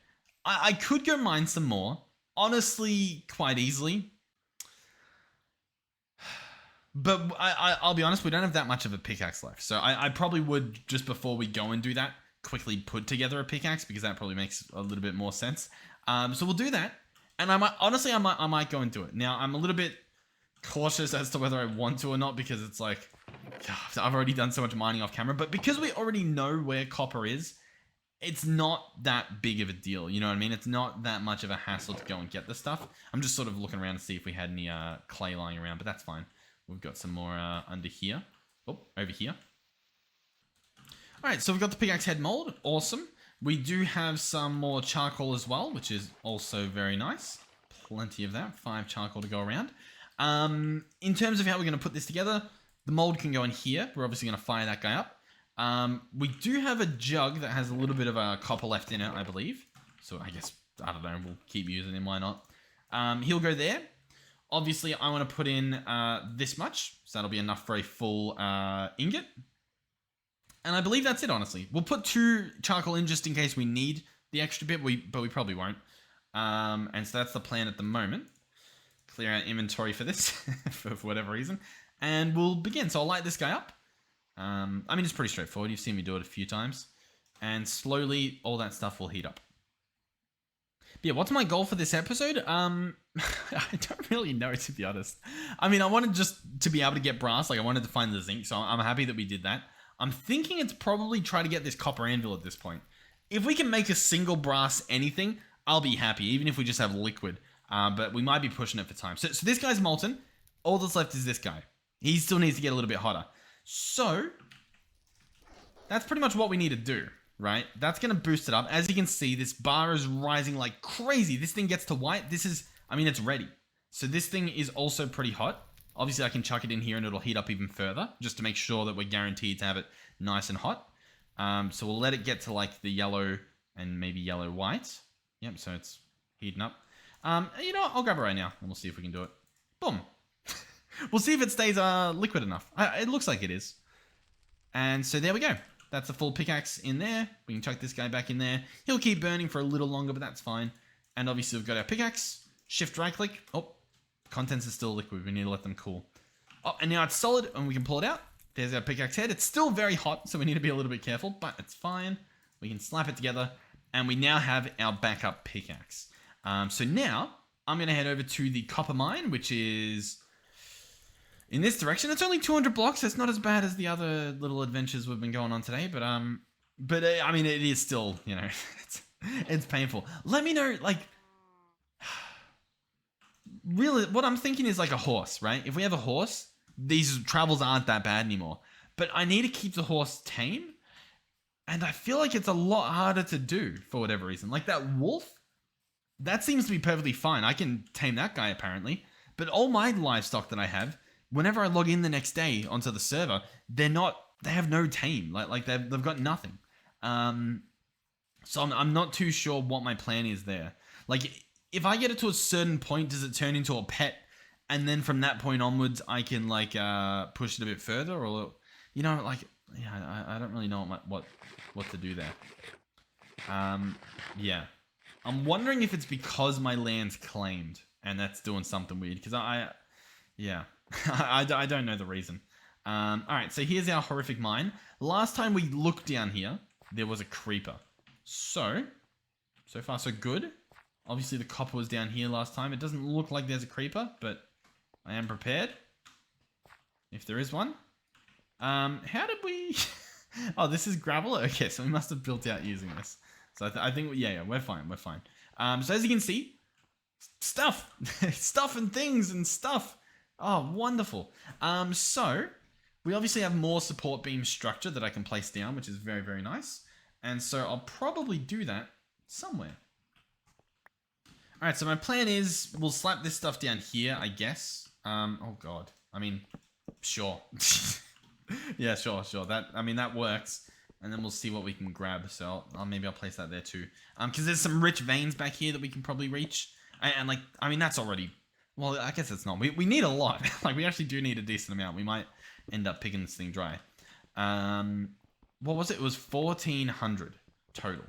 I could go mine some more, honestly, quite easily, but I'll be honest, we don't have that much of a pickaxe left, so I probably would, just before we go and do that, quickly put together a pickaxe, because that probably makes a little bit more sense. So we'll do that, and I might go and do it. Now, I'm a little bit cautious as to whether I want to or not, because it's like, God, I've already done so much mining off camera, but because we already know where copper is, it's not that big of a deal, you know what I mean? It's not that much of a hassle to go and get the stuff. I'm just sort of looking around to see if we had any clay lying around, but that's fine. We've got some more under here. Oh, over here. All right, so we've got the pickaxe head mold. Awesome. We do have some more charcoal as well, which is also very nice. Plenty of that. 5 charcoal to go around. In terms of how we're going to put this together, the mold can go in here. We're obviously going to fire that guy up. We do have a jug that has a little bit of copper left in it, I believe. So I guess, I don't know, we'll keep using him, why not? He'll go there. Obviously, I want to put in this much, so that'll be enough for a full ingot. And I believe that's it, honestly. We'll put 2 charcoal in just in case we need the extra bit, but we probably won't. And so that's the plan at the moment. clear out inventory for this for whatever reason, and we'll begin. So I'll light this guy up. I mean, it's pretty straightforward. You've seen me do it a few times, and slowly all that stuff will heat up. But yeah, what's my goal for this episode? I don't really know, to be honest. I mean, I wanted just to be able to get brass. Like, I wanted to find the zinc, so I'm happy that we did that. I'm thinking it's probably try to get this copper anvil at this point. If we can make a single brass anything, I'll be happy, even if we just have liquid. But we might be pushing it for time. So this guy's molten. All that's left is this guy. He still needs to get a little bit hotter. So that's pretty much what we need to do, right? That's going to boost it up. As you can see, this bar is rising like crazy. This thing gets to white. This is, I mean, it's ready. So this thing is also pretty hot. Obviously, I can chuck it in here and it'll heat up even further, just to make sure that we're guaranteed to have it nice and hot. So we'll let it get to like the yellow and maybe yellow-white. Yep, so it's heating up. You know what? I'll grab it right now and we'll see if we can do it. Boom. We'll see if it stays liquid enough. It looks like it is. And so there we go. That's a full pickaxe in there. We can chuck this guy back in there. He'll keep burning for a little longer, but that's fine. And obviously we've got our pickaxe. Shift right click. Oh, contents are still liquid. We need to let them cool. Oh, and now it's solid and we can pull it out. There's our pickaxe head. It's still very hot, so we need to be a little bit careful, but it's fine. We can slap it together. And we now have our backup pickaxe. So now I'm going to head over to the copper mine, which is in this direction. It's only 200 blocks. It's not as bad as the other little adventures we've been going on today, but I mean, it is still, you know, it's painful. Let me know, like, really, what I'm thinking is like a horse, right? If we have a horse, these travels aren't that bad anymore. But I need to keep the horse tame, and I feel like it's a lot harder to do for whatever reason. Like that wolf, that seems to be perfectly fine. I can tame that guy apparently, but all my livestock that I have, whenever I log in the next day onto the server, they have no tame. Like they've got nothing. So I'm not too sure what my plan is there. Like if I get it to a certain point, does it turn into a pet? And then from that point onwards, I can like push it a bit further, or you know, like yeah, I don't really know what to do there. Yeah, I'm wondering if it's because my land's claimed and that's doing something weird. Because yeah, I don't know the reason. All right, so here's our horrific mine. Last time we looked down here, there was a creeper. So far so good. Obviously the copper was down here last time. It doesn't look like there's a creeper, but I am prepared. If there is one. How did we... Oh, this is gravel? Okay, so we must have built out using this. So I think, yeah, we're fine, we're fine. So as you can see, stuff. Stuff and things and stuff. Oh, wonderful. So we obviously have more support beam structure that I can place down, which is very, very nice. And so I'll probably do that somewhere. All right, so my plan is we'll slap this stuff down here, I guess. Oh God, I mean, sure. Yeah, sure. That works. And then we'll see what we can grab. So maybe I'll place that there too. Because there's some rich veins back here that we can probably reach. And like, I mean, that's already, well, I guess it's not. We need a lot. Like, we actually do need a decent amount. We might end up picking this thing dry. What was it? It was 1,400 total.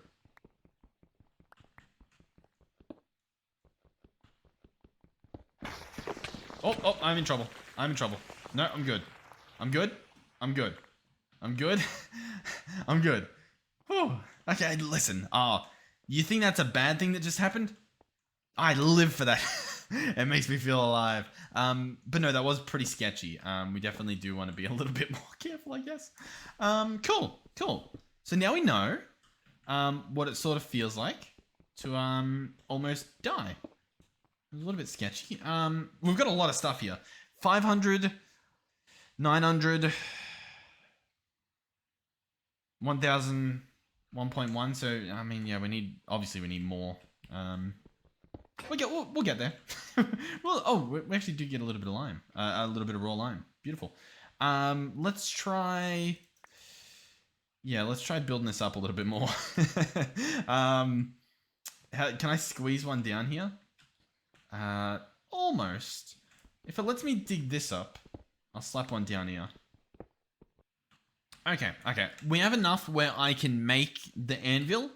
Oh, I'm in trouble. No, I'm good. I'm good. Whew. Okay, listen. You think that's a bad thing that just happened? I live for that. It makes me feel alive. But no, that was pretty sketchy. We definitely do want to be a little bit more careful, I guess. Cool. So now we know what it sort of feels like to almost die. It was a little bit sketchy. We've got a lot of stuff here. 500, 900, 1,000, 1.1. So I mean, yeah, we need more. We'll get there. We actually do get a little bit of lime, a little bit of raw lime. Beautiful. Let's try. Yeah, let's try building this up a little bit more. Can I squeeze one down here? Almost. If it lets me dig this up, I'll slap one down here. Okay. We have enough where I can make the anvil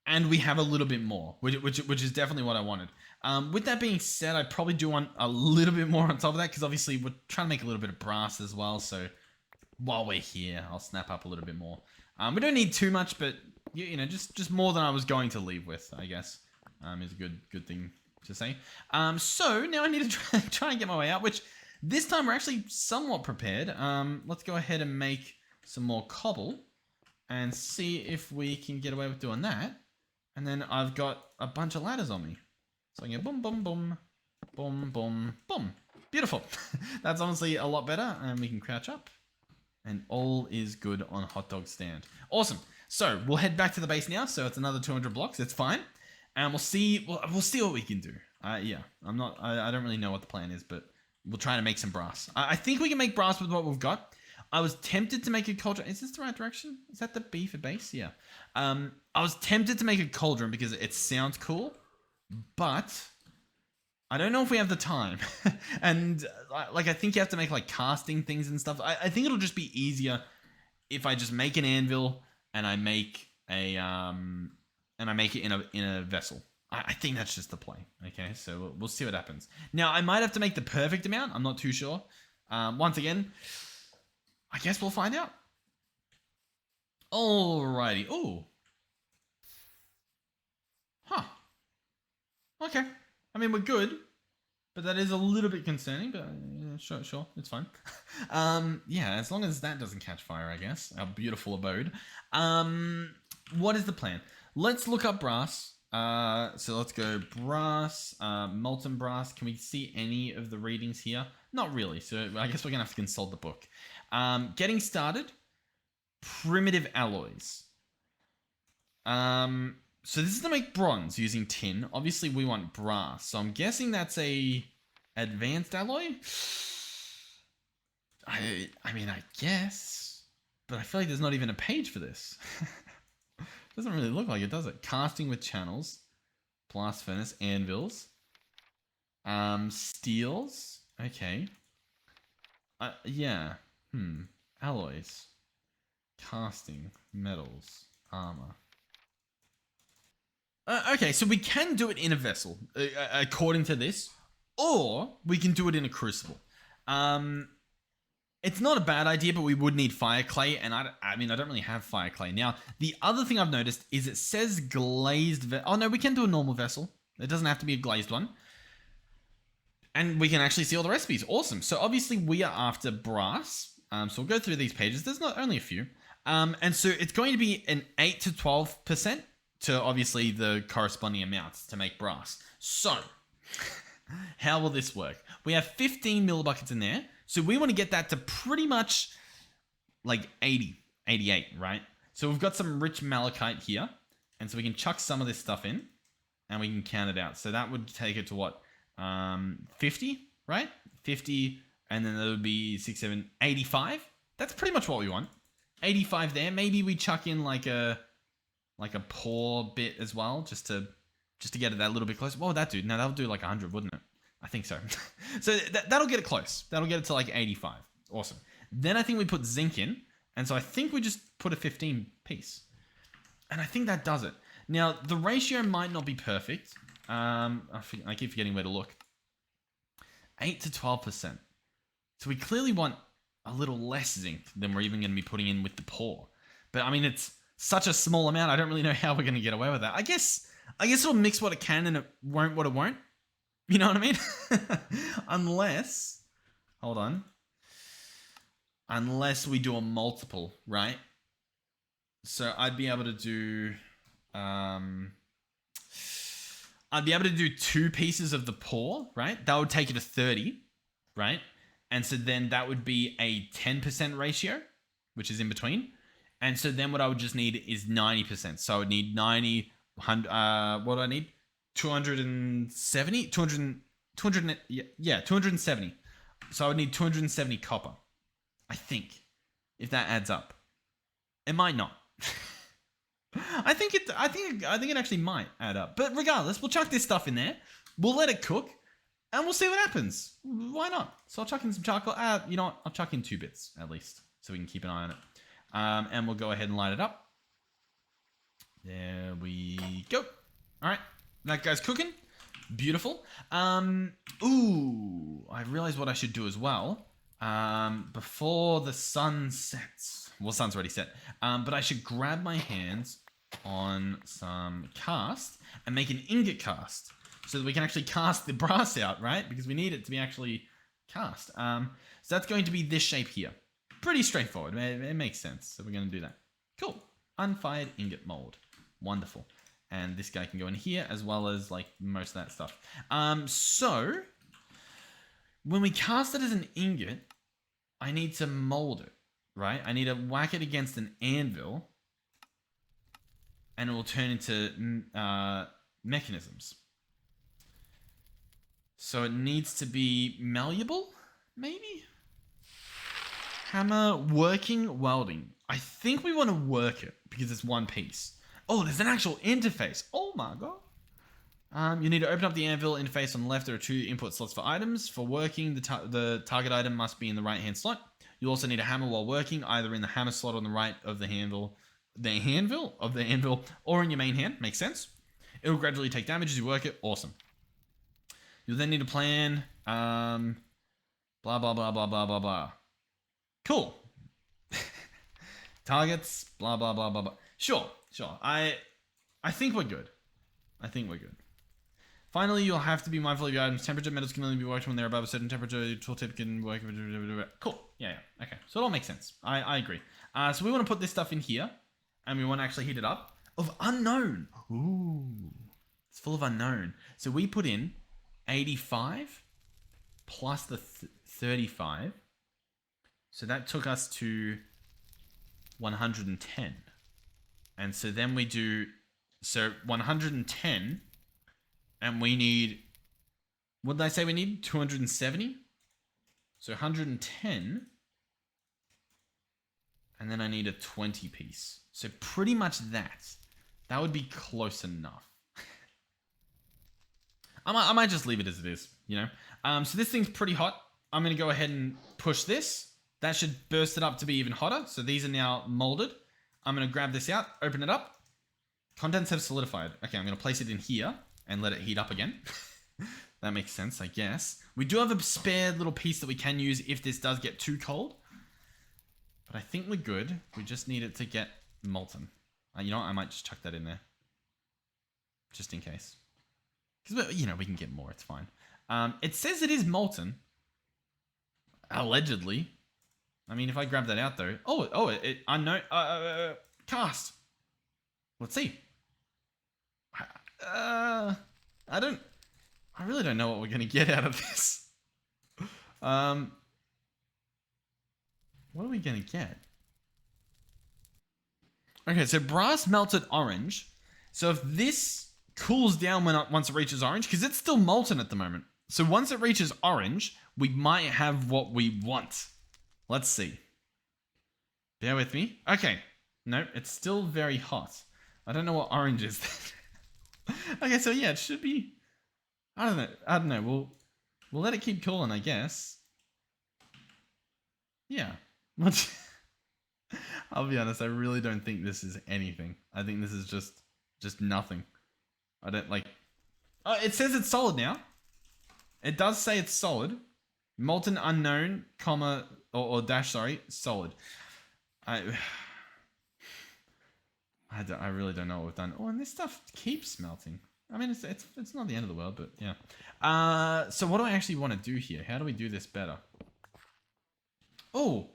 and we have a little bit more, which is definitely what I wanted. With that being said, I probably do want a little bit more on top of that, because obviously we're trying to make a little bit of brass as well. So while we're here, I'll snap up a little bit more. We don't need too much, but you know, just more than I was going to leave with, I guess, is a good thing to say. So now I need to try and get my way out, which this time we're actually somewhat prepared. Let's go ahead and make some more cobble and see if we can get away with doing that. And then I've got a bunch of ladders on me. So I can go boom, boom, boom, boom, boom, boom. Beautiful. That's honestly a lot better. And we can crouch up. And all is good on hot dog stand. Awesome. So we'll head back to the base now. So it's another 200 blocks. It's fine. And we'll see what we can do. Yeah, I don't really know what the plan is, but we'll try to make some brass. I think we can make brass with what we've got. I was tempted to make a cauldron. Is this the right direction? Is that the B for base? Yeah. I was tempted to make a cauldron because it sounds cool, but I don't know if we have the time. And like, I think you have to make like casting things and stuff. I think it'll just be easier if I just make an anvil and I make a it in a vessel. I think that's just the play. Okay, so we'll see what happens. Now I might have to make the perfect amount. I'm not too sure. Once again, I guess we'll find out. Alrighty. Oh. Huh. Okay. I mean, we're good, but that is a little bit concerning, but sure, it's fine. Yeah, as long as that doesn't catch fire, I guess. Our beautiful abode. What is the plan? Let's look up brass. So let's go brass, molten brass. Can we see any of the readings here? Not really, so I guess we're gonna have to consult the book. Getting started, primitive alloys. So this is to make bronze using tin. Obviously we want brass, so I'm guessing that's a advanced alloy. I mean, I guess, but I feel like there's not even a page for this. Doesn't really look like it, does it? Casting with channels, blast furnace, anvils, steels. Okay. Yeah. Alloys, casting, metals, armor. Okay, so we can do it in a vessel, according to this, or we can do it in a crucible. It's not a bad idea, but we would need fire clay, and I mean, I don't really have fire clay. Now, the other thing I've noticed is it says glazed oh no, we can do a normal vessel. It doesn't have to be a glazed one. And we can actually see all the recipes. Awesome. So obviously we are after brass. So we'll go through these pages. There's not only a few. And so it's going to be an 8 to 12% to obviously the corresponding amounts to make brass. So how will this work? We have 15 millibuckets in there. So we want to get that to pretty much like 80, 88, right? So we've got some rich malachite here. And so we can chuck some of this stuff in and we can count it out. So that would take it to what? 50, right? 50, and then there would be 6, 7, 85. That's pretty much what we want. 85 there. Maybe we chuck in like a pour bit as well, just to get it that little bit closer. What would that do? No, that'll do like 100, wouldn't it? I think so. So that'll get it close. That'll get it to like 85. Awesome. Then I think we put zinc in. And so I think we just put a 15 piece. And I think that does it. Now, the ratio might not be perfect. I keep forgetting where to look. 8 to 12%. So we clearly want a little less zinc than we're even going to be putting in with the pour. But I mean, it's such a small amount. I don't really know how we're going to get away with that. I guess it'll mix what it can and it won't what it won't. You know what I mean? Unless we do a multiple, right? So I'd be able to do 2 pieces of the pour, right? That would take it to 30, right? And so then that would be a 10% ratio, which is in between. And so then what I would just need is 90%. So I would need 90, 100, what do I need? 270? 270. So I would need 270 copper, I think, if that adds up. It might not. I think it actually might add up. But regardless, we'll chuck this stuff in there. We'll let it cook, and we'll see what happens. Why not? So I'll chuck in some charcoal. You know what? I'll chuck in 2 bits at least, so we can keep an eye on it. And we'll go ahead and light it up. There we go. All right, that guy's cooking. Beautiful. Ooh, I realized what I should do as well. Before the sun sets. Well, sun's already set. But I should grab my hands on some cast and make an ingot cast so that we can actually cast the brass out, right? Because we need it to be actually cast. So that's going to be this shape here. Pretty straightforward. It makes sense. So we're going to do that. Cool. Unfired ingot mold. Wonderful. And this guy can go in here as well as like most of that stuff. So when we cast it as an ingot, I need to mold it, right? I need to whack it against an anvil and it will turn into mechanisms. So it needs to be malleable, maybe? Hammer, working, welding. I think we want to work it because it's one piece. Oh, there's an actual interface. Oh my god. You need to open up the anvil interface on the left. There are 2 input slots for items. For working, the target item must be in the right hand slot. You also need a hammer while working, either in the hammer slot on the right of the anvil, or in your main hand. Makes sense. It will gradually take damage as you work it. Awesome. You'll then need a plan. Blah, blah, blah, blah, blah, blah, blah. Cool. Targets, blah, blah, blah, blah, blah. Sure. I think we're good. Finally, you'll have to be mindful of your items' temperature. Metals can only be worked when they're above a certain temperature. Your tooltip can work. Cool. Yeah. Okay. So it all makes sense. I agree. So we want to put this stuff in here, and we want to actually heat it up. Of unknown. Ooh. It's full of unknown. So we put in 85 plus the 35. So that took us to 110. And so then we do, 110, and we need, what did I say we need? 270? So 110, and then I need a 20 piece. So pretty much that. That would be close enough. I might just leave it as it is, you know? So this thing's pretty hot. I'm going to go ahead and push this. That should burst it up to be even hotter. So these are now molded. I'm going to grab this out, open it up. Contents have solidified. Okay, I'm going to place it in here and let it heat up again. That makes sense, I guess. We do have a spare little piece that we can use if this does get too cold. But I think we're good. We just need it to get molten. You know what? I might just chuck that in there. Just in case. Because, you know, we can get more. It's fine. It says it is molten. Allegedly. I mean, if I grab that out, though... it unknown... cast. Let's see. I really don't know what we're going to get out of this. What are we going to get? Okay, so brass melted orange. So if this cools down once it reaches orange, because it's still molten at the moment. So once it reaches orange, we might have what we want. Let's see. Bear with me. Okay. No, it's still very hot. I don't know what orange is. Okay, so yeah, it should be... I don't know. We'll let it keep cooling, I guess. Yeah. I'll be honest, I really don't think this is anything. I think this is just nothing. I don't like... Oh, it says it's solid now. It does say it's solid. Molten unknown, comma, or dash, sorry, solid. I really don't know what we've done. Oh, and this stuff keeps melting. I mean, it's not the end of the world, but yeah. So what do I actually want to do here? How do we do this better? Oh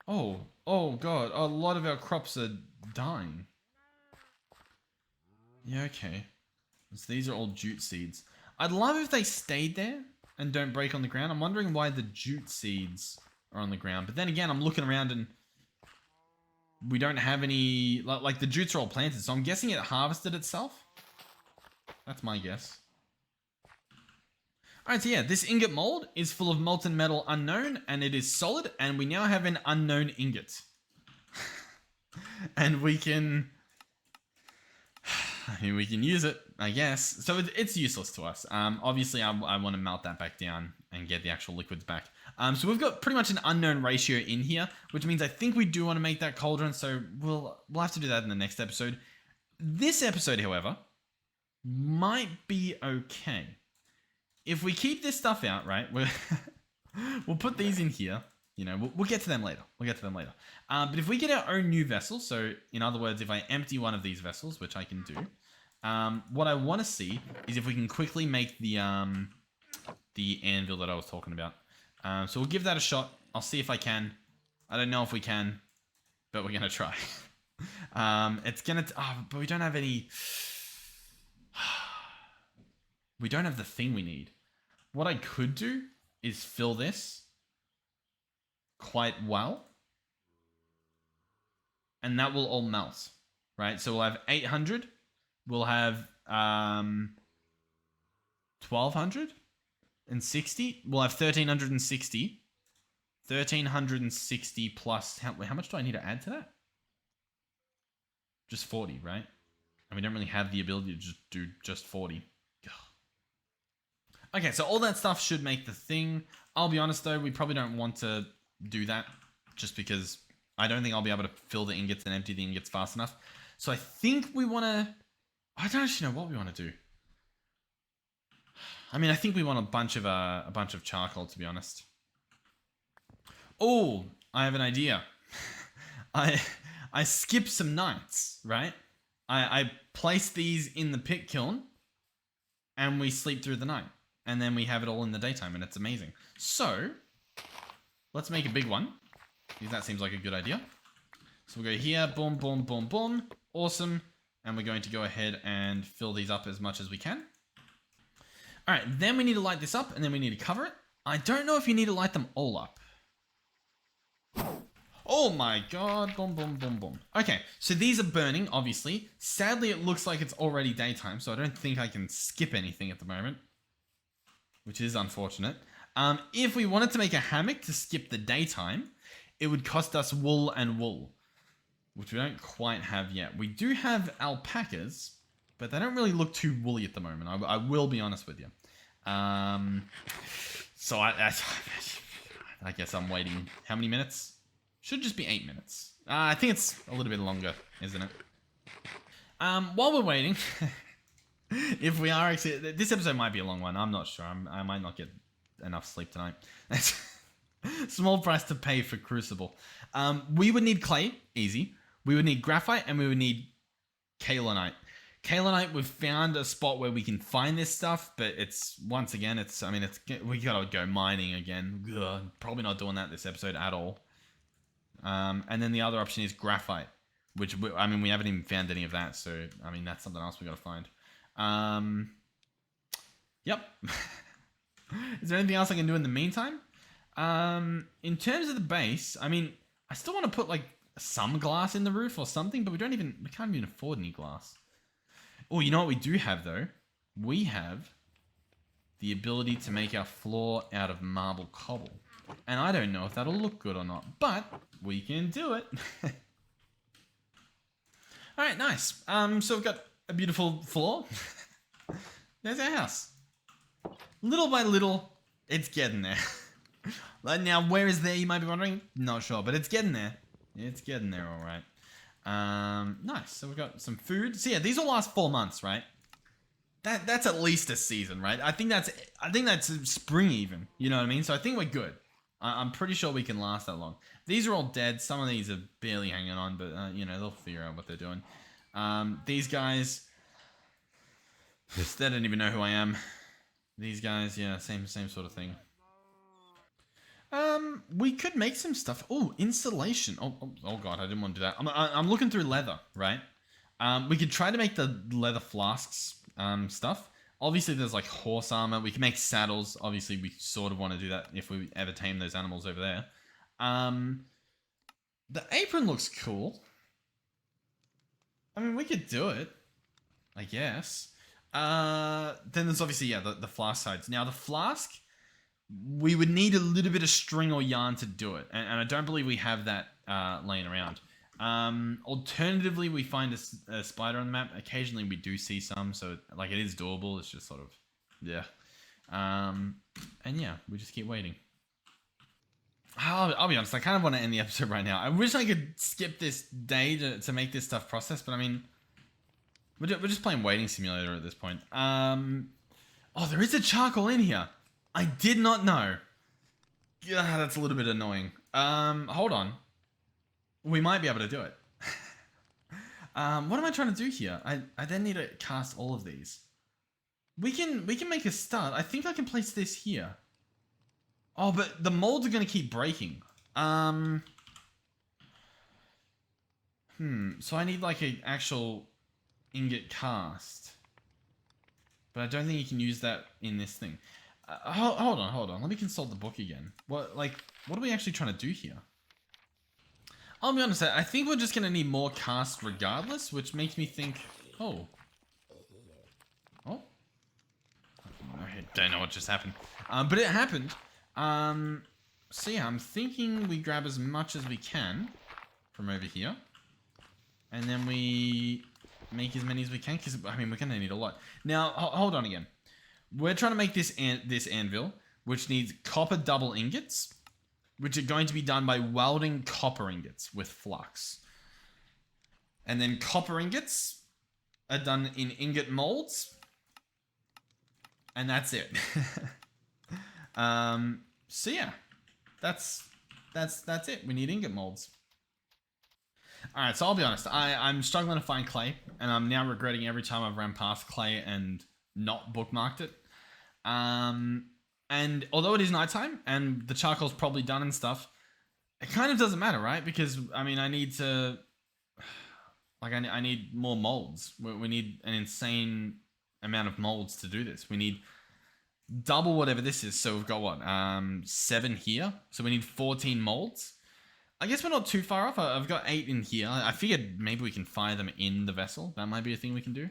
god, a lot of our crops are dying. Yeah, okay. So these are all jute seeds. I'd love if they stayed there and don't break on the ground. I'm wondering why the jute seeds are on the ground. But then again, I'm looking around and we don't have any... Like the jutes are all planted, so I'm guessing it harvested itself. That's my guess. Alright, so yeah, this ingot mold is full of molten metal unknown, and it is solid, and we now have an unknown ingot. And we can... I mean, we can use it, I guess. So it's useless to us. Obviously, I want to melt that back down and get the actual liquids back. So we've got pretty much an unknown ratio in here, which means I think we do want to make that cauldron, so we'll have to do that in the next episode. This episode, however, might be okay. If we keep this stuff out, right, we'll put these in here. You know, we'll get to them later. But if we get our own new vessel, so in other words, if I empty one of these vessels, which I can do, what I want to see is if we can quickly make the anvil that I was talking about. So we'll give that a shot. I'll see if I can. I don't know if we can, but we're gonna try. It's gonna. But we don't have any. We don't have the thing we need. What I could do is fill this quite well, and that will all melt, right? So we'll have 800. We'll have 1260. We'll have 1360. 1360 plus how much do I need to add to that? Just 40, right? And we don't really have the ability to just do just 40. Okay, so all that stuff should make the thing. I'll be honest though, we probably don't want to do that just because I don't think I'll be able to fill the ingots and empty the ingots fast enough. So I think we want to... I don't actually know what we want to do. I mean, I think we want a bunch of charcoal, to be honest. Oh, I have an idea. I skip some nights, right? I place these in the pit kiln and we sleep through the night. And then we have it all in the daytime and it's amazing. So, let's make a big one. Because that seems like a good idea. So we'll go here, boom, boom, boom, boom. Awesome. And we're going to go ahead and fill these up as much as we can. Alright, then we need to light this up and then we need to cover it. I don't know if you need to light them all up. Oh my god, boom, boom, boom, boom. Okay, so these are burning, obviously. Sadly, it looks like it's already daytime, so I don't think I can skip anything at the moment. Which is unfortunate. If we wanted to make a hammock to skip the daytime, it would cost us wool and wool. Which we don't quite have yet. We do have alpacas, but they don't really look too woolly at the moment. I will be honest with you. So I guess I'm waiting. How many minutes? Should just be 8 minutes. I think it's a little bit longer, isn't it? While we're waiting, if we are actually... This episode might be a long one. I'm not sure. I might not get enough sleep tonight. Small price to pay for Crucible. We would need clay. Easy. We would need graphite and we would need kaolinite. Kaolinite, we've found a spot where we can find this stuff, but it's, once again, we gotta go mining again. Ugh, probably not doing that this episode at all. And then the other option is graphite, which, we haven't even found any of that, so, that's something else we gotta find. Yep. Is there anything else I can do in the meantime? In terms of the base, I still want to put, some glass in the roof or something, but we can't even afford any glass. Oh, you know what we do have, though? We have the ability to make our floor out of marble cobble. And I don't know if that'll look good or not, but we can do it. Alright, nice. So we've got a beautiful floor. There's our house. Little by little, it's getting there. Now, where is there, you might be wondering? Not sure, but it's getting there. It's getting there, alright. Nice. So we've got some food. So yeah, these will last 4 months, right? That's at least a season, right? I think that's spring even. You know what I mean? So I think we're good. I'm pretty sure we can last that long. These are all dead. Some of these are barely hanging on, but they'll figure out what they're doing. These guys, they don't even know who I am. These guys, yeah, same sort of thing. We could make some stuff. Oh, insulation. Oh god, I didn't want to do that. I'm looking through leather, right? We could try to make the leather flasks stuff. Obviously, there's horse armor. We can make saddles. Obviously, we sort of want to do that if we ever tame those animals over there. The apron looks cool. We could do it, I guess. Then there's obviously, yeah, the flask sides. Now, the flask, we would need a little bit of string or yarn to do it. And I don't believe we have that laying around. Alternatively, we find a spider on the map. Occasionally, we do see some. So, it is doable. It's just sort of, yeah. And yeah, we just keep waiting. I'll be honest, I kind of want to end the episode right now. I wish I could skip this day to make this stuff process, but We're just playing waiting simulator at this point. Oh, there is a charcoal in here. I did not know. Yeah, that's a little bit annoying. Hold on. We might be able to do it. What am I trying to do here? I then need to cast all of these. We can make a start. I think I can place this here. Oh, but the molds are going to keep breaking. So I need like an actual ingot cast. But I don't think you can use that in this thing. Hold on. Let me consult the book again. What are we actually trying to do here? I'll be honest, I think we're just going to need more cast regardless, which makes me think... Oh. I don't know what just happened. But it happened. So yeah, I'm thinking we grab as much as we can from over here. And then we make as many as we can, because, I mean, we're going to need a lot. Now, hold on again. We're trying to make this anvil, which needs copper double ingots, which are going to be done by welding copper ingots with flux. And then copper ingots are done in ingot molds. And that's it. So yeah, that's it. We need ingot molds. Alright, so I'll be honest, I'm struggling to find clay, and I'm now regretting every time I've ran past clay and not bookmarked it. And although it is nighttime, and the charcoal's probably done and stuff, it kind of doesn't matter, right? Because, I mean, I need to... Like, I need more molds. We need an insane amount of molds to do this. We need double whatever this is. So we've got, what, 7 here? So we need 14 molds. I guess we're not too far off. I've got 8 in here. I figured maybe we can fire them in the vessel. That might be a thing we can do.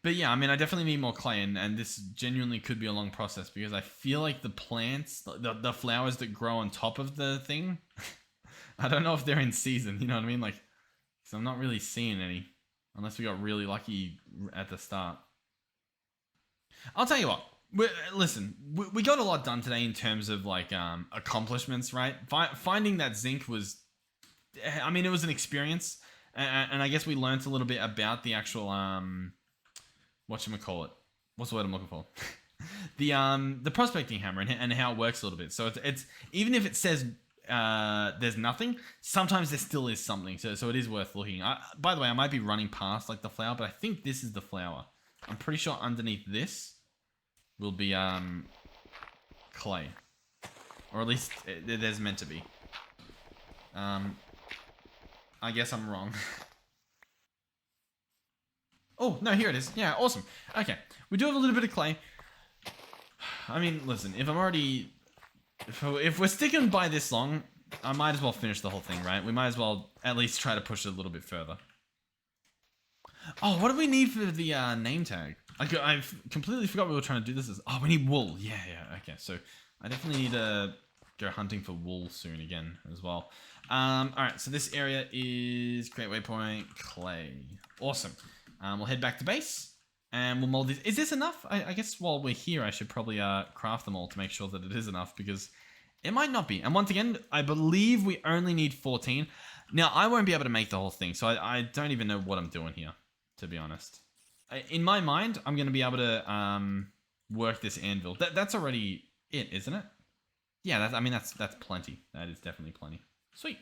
But yeah, I mean, I definitely need more clay, and this genuinely could be a long process, because I feel like the plants, the flowers that grow on top of the thing, I don't know if they're in season, you know what I mean? Like, so I'm not really seeing any, unless we got really lucky at the start. I'll tell you what. Listen, we got a lot done today in terms of like accomplishments, right? Finding that zinc was, I mean, it was an experience, and I guess we learned a little bit about the actual whatchamacallit? What's the word I'm looking for? the prospecting hammer and how it works a little bit. So it's even if it says there's nothing, sometimes there still is something. So it is worth looking. By the way, I might be running past like the flower, but I think this is the flower. I'm pretty sure underneath this will be clay, or at least there's meant to be. I guess I'm wrong. Oh no, here it is. Yeah, awesome. Okay, we do have a little bit of clay. I mean, listen, if I'm already, if we're sticking by this long, I might as well finish the whole thing, right? We might as well at least try to push it a little bit further. Oh, what do we need for the name tag? I've completely forgot we were trying to do this. Oh, we need wool. Yeah. Okay, so I definitely need to go hunting for wool soon again as well. Alright, so this area is create waypoint, clay. Awesome. We'll head back to base and we'll mold these. Is this enough? I guess while we're here, I should probably craft them all to make sure that it is enough, because it might not be. And once again, I believe we only need 14. Now, I won't be able to make the whole thing, so I don't even know what I'm doing here, to be honest. In my mind, I'm going to be able to work this anvil. That's already it, isn't it? Yeah, that's plenty. That is definitely plenty. Sweet.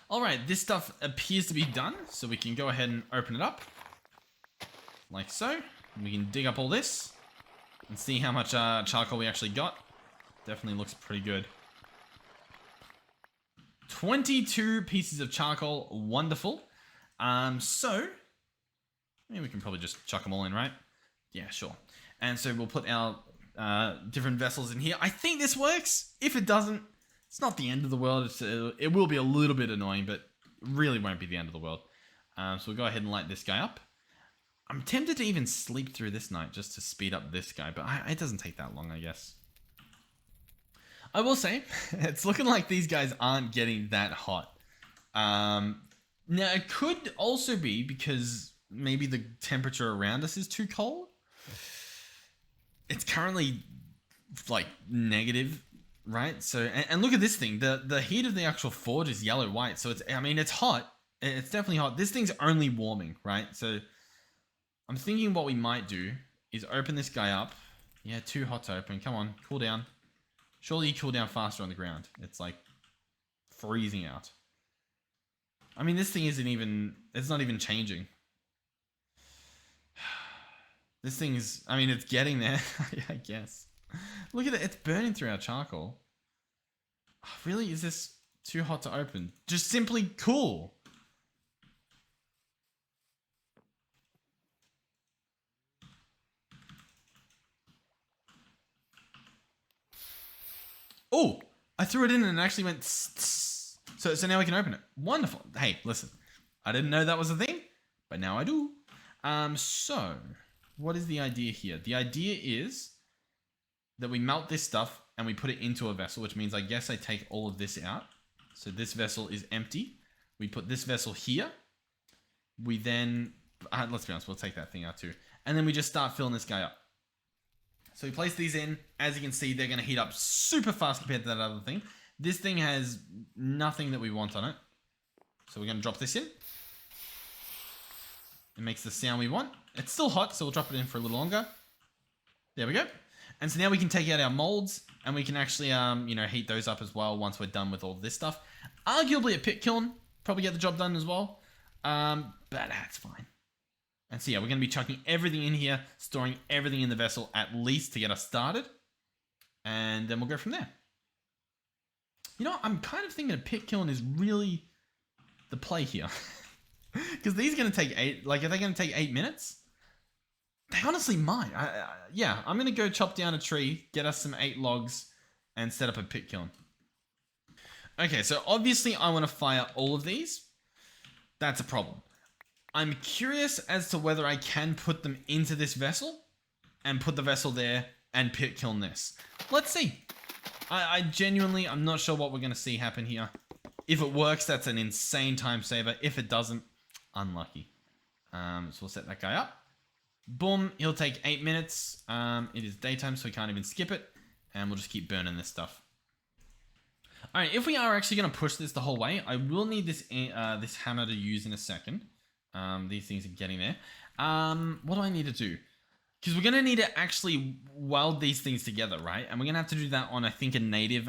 All right, this stuff appears to be done, so we can go ahead and open it up. Like so. We can dig up all this and see how much charcoal we actually got. Definitely looks pretty good. 22 pieces of charcoal. Wonderful. So... maybe we can probably just chuck them all in, right? Yeah, sure. And so we'll put our different vessels in here. I think this works. If it doesn't, it's not the end of the world. It will be a little bit annoying, but really won't be the end of the world. So we'll go ahead and light this guy up. I'm tempted to even sleep through this night just to speed up this guy, but it doesn't take that long, I guess. I will say, it's looking like these guys aren't getting that hot. Now, it could also be because maybe the temperature around us is too cold. It's currently like negative, right? So, and look at this thing. The heat of the actual forge is yellow-white. So it's hot. It's definitely hot. This thing's only warming, right? So I'm thinking what we might do is open this guy up. Yeah, too hot to open. Come on, cool down. Surely you cool down faster on the ground. It's like freezing out. I mean, this thing isn't even... It's not even changing. This thing's... I mean, it's getting there, I guess. Look at it. It's burning through our charcoal. Really? Is this too hot to open? Just simply cool. Oh, I threw it in and it actually went... So now we can open it. Wonderful. Hey, listen. I didn't know that was a thing, but now I do. So, what is the idea here? The idea is that we melt this stuff and we put it into a vessel, which means I guess I take all of this out. So this vessel is empty. We put this vessel here. We then... let's be honest, we'll take that thing out too. And then we just start filling this guy up. So we place these in. As you can see, they're going to heat up super fast compared to that other thing. This thing has nothing that we want on it. So we're going to drop this in. It makes the sound we want. It's still hot, so we'll drop it in for a little longer. There we go. And so now we can take out our molds and we can actually, heat those up as well once we're done with all this stuff. Arguably a pit kiln, probably get the job done as well. But that's fine. And so yeah, we're going to be chucking everything in here, storing everything in the vessel at least to get us started. And then we'll go from there. You know, I'm kind of thinking a pit kiln is really the play here. Because these are going to take are they going to take 8 minutes? They honestly might. Yeah, I'm going to go chop down a tree, get us some 8 logs, and set up a pit kiln. Okay, so obviously I want to fire all of these. That's a problem. I'm curious as to whether I can put them into this vessel and put the vessel there and pit kiln this. Let's see. I genuinely, I'm not sure what we're going to see happen here. If it works, that's an insane time saver. If it doesn't, unlucky. So we'll set that guy up. Boom, he'll take 8 minutes. It is daytime, so we can't even skip it. And we'll just keep burning this stuff. Alright, if we are actually going to push this the whole way, I will need this this hammer to use in a second. These things are getting there. What do I need to do? Because we're going to need to actually weld these things together, right? And we're going to have to do that on, I think, a native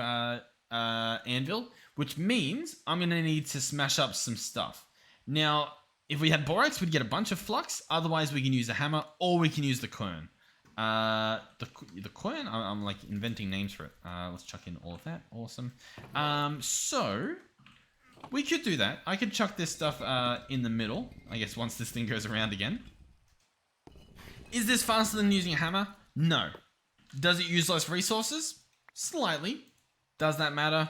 anvil. Which means I'm going to need to smash up some stuff. Now, if we had borax, we'd get a bunch of flux. Otherwise, we can use a hammer or we can use the quern. The quern? I'm like inventing names for it. Let's chuck in all of that. Awesome. So, we could do that. I could chuck this stuff in the middle. I guess once this thing goes around again. Is this faster than using a hammer? No. Does it use less resources? Slightly. Does that matter?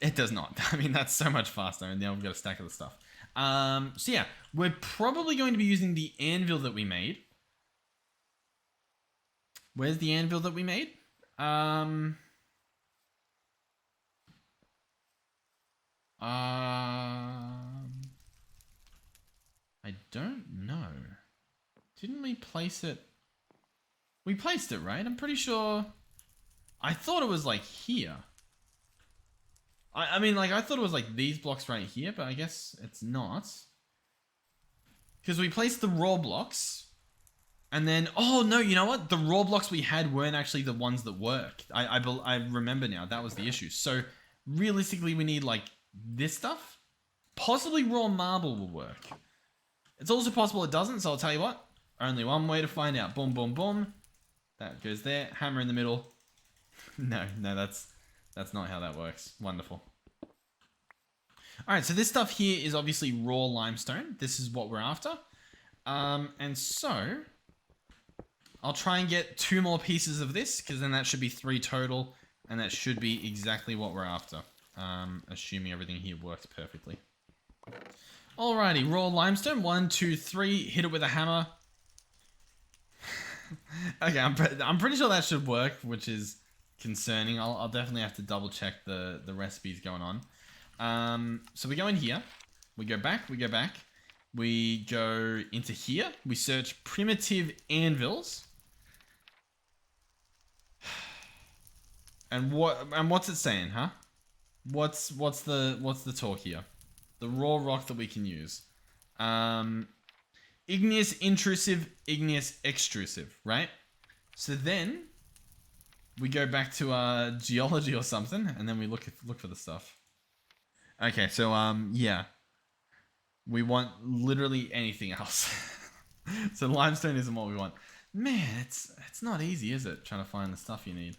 It does not. I mean, that's so much faster. And now we've got a stack of the stuff. So yeah, we're probably going to be using the anvil that we made. Where's the anvil that we made? I don't know. Didn't we place it? We placed it, right? I'm pretty sure. I thought it was like here. I mean, like, I thought it was like these blocks right here, but I guess it's not. Because we placed the raw blocks. And then, oh no, you know what? The raw blocks we had weren't actually the ones that worked. I remember now, that was the issue. So, realistically, we need like this stuff. Possibly raw marble will work. It's also possible it doesn't, so I'll tell you what. Only one way to find out. Boom, boom, boom. That goes there. Hammer in the middle. No, that's not how that works. Wonderful. Alright, so this stuff here is obviously raw limestone. This is what we're after. And so, I'll try and get 2 more pieces of this, because then that should be 3 total, and that should be exactly what we're after. Assuming everything here works perfectly. Alrighty, raw limestone. 1, 2, 3. Hit it with a hammer. Okay, I'm pretty sure that should work, which is concerning. I'll definitely have to double check the recipes going on. So we go in here, we go back, we go into here, we search primitive anvils. And what's it saying, huh? What's the talk here? The raw rock that we can use. Igneous intrusive, igneous extrusive, right? So then we go back to geology or something, and then we look for the stuff. Okay, so yeah. We want literally anything else. So limestone isn't what we want. Man, it's not easy, is it? Trying to find the stuff you need.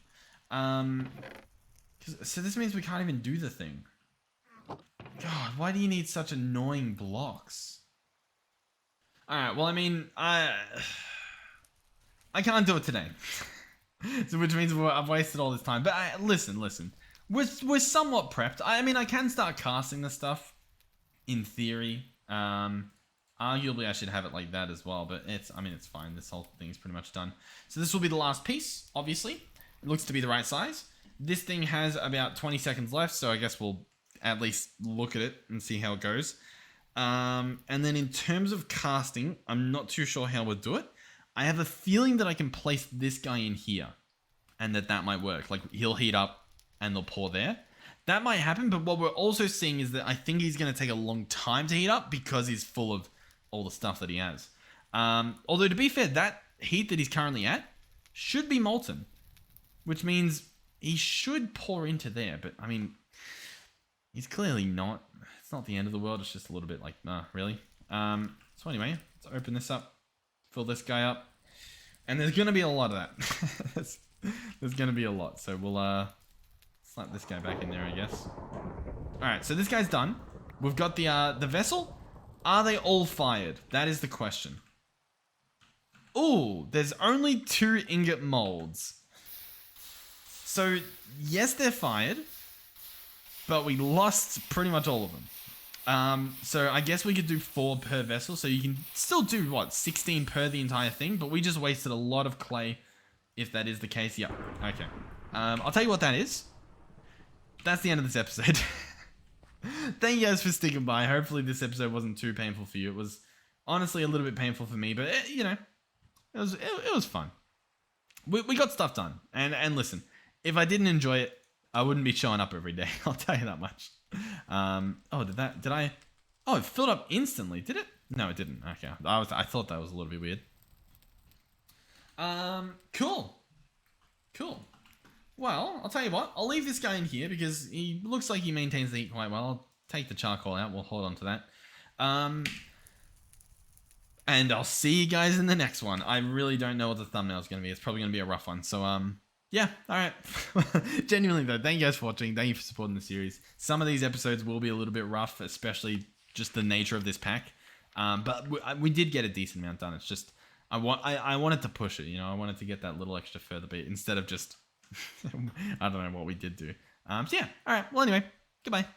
So this means we can't even do the thing. God, why do you need such annoying blocks? Alright, well, I mean, I can't do it today. So which means I've wasted all this time. But listen. We're somewhat prepped. I mean, I can start casting this stuff. In theory. Arguably, I should have it like that as well. But it's fine. This whole thing's pretty much done. So this will be the last piece, obviously. It looks to be the right size. This thing has about 20 seconds left. So I guess we'll at least look at it and see how it goes. And then in terms of casting, I'm not too sure how we'll do it. I have a feeling that I can place this guy in here. And that might work. Like, he'll heat up and they'll pour there. That might happen, but what we're also seeing is that I think he's going to take a long time to heat up because he's full of all the stuff that he has. Although, to be fair, that heat that he's currently at should be molten. Which means he should pour into there. But, I mean, he's clearly not. It's not the end of the world. It's just a little bit like, nah, really? So anyway, let's open this up. Fill this guy up. And there's going to be a lot of that. There's going to be a lot. So we'll slap this guy back in there, I guess. Alright, so this guy's done. We've got the vessel. Are they all fired? That is the question. Ooh, there's only 2 ingot molds. So, yes, they're fired. But we lost pretty much all of them. So I guess we could do 4 per vessel. So you can still do, what, 16 per the entire thing. But we just wasted a lot of clay. If that is the case, yeah. Okay. I'll tell you what that is. That's the end of this episode. Thank you guys for sticking by. Hopefully this episode wasn't too painful for you. It was honestly a little bit painful for me, but you know, it was fun. We got stuff done. And listen, if I didn't enjoy it, I wouldn't be showing up every day. I'll tell you that much. Oh, did I? Oh, it filled up instantly. Did it? No, it didn't. Okay. I thought that was a little bit weird. Cool. Well, I'll tell you what. I'll leave this guy in here because he looks like he maintains the heat quite well. I'll take the charcoal out. We'll hold on to that. And I'll see you guys in the next one. I really don't know what the thumbnail is going to be. It's probably going to be a rough one. So, yeah. All right. Genuinely, though, thank you guys for watching. Thank you for supporting the series. Some of these episodes will be a little bit rough, especially just the nature of this pack. But we did get a decent amount done. It's just, I wanted to push it, you know. I wanted to get that little extra further bit instead of just... I don't know what we did do. So yeah, alright, well anyway, goodbye.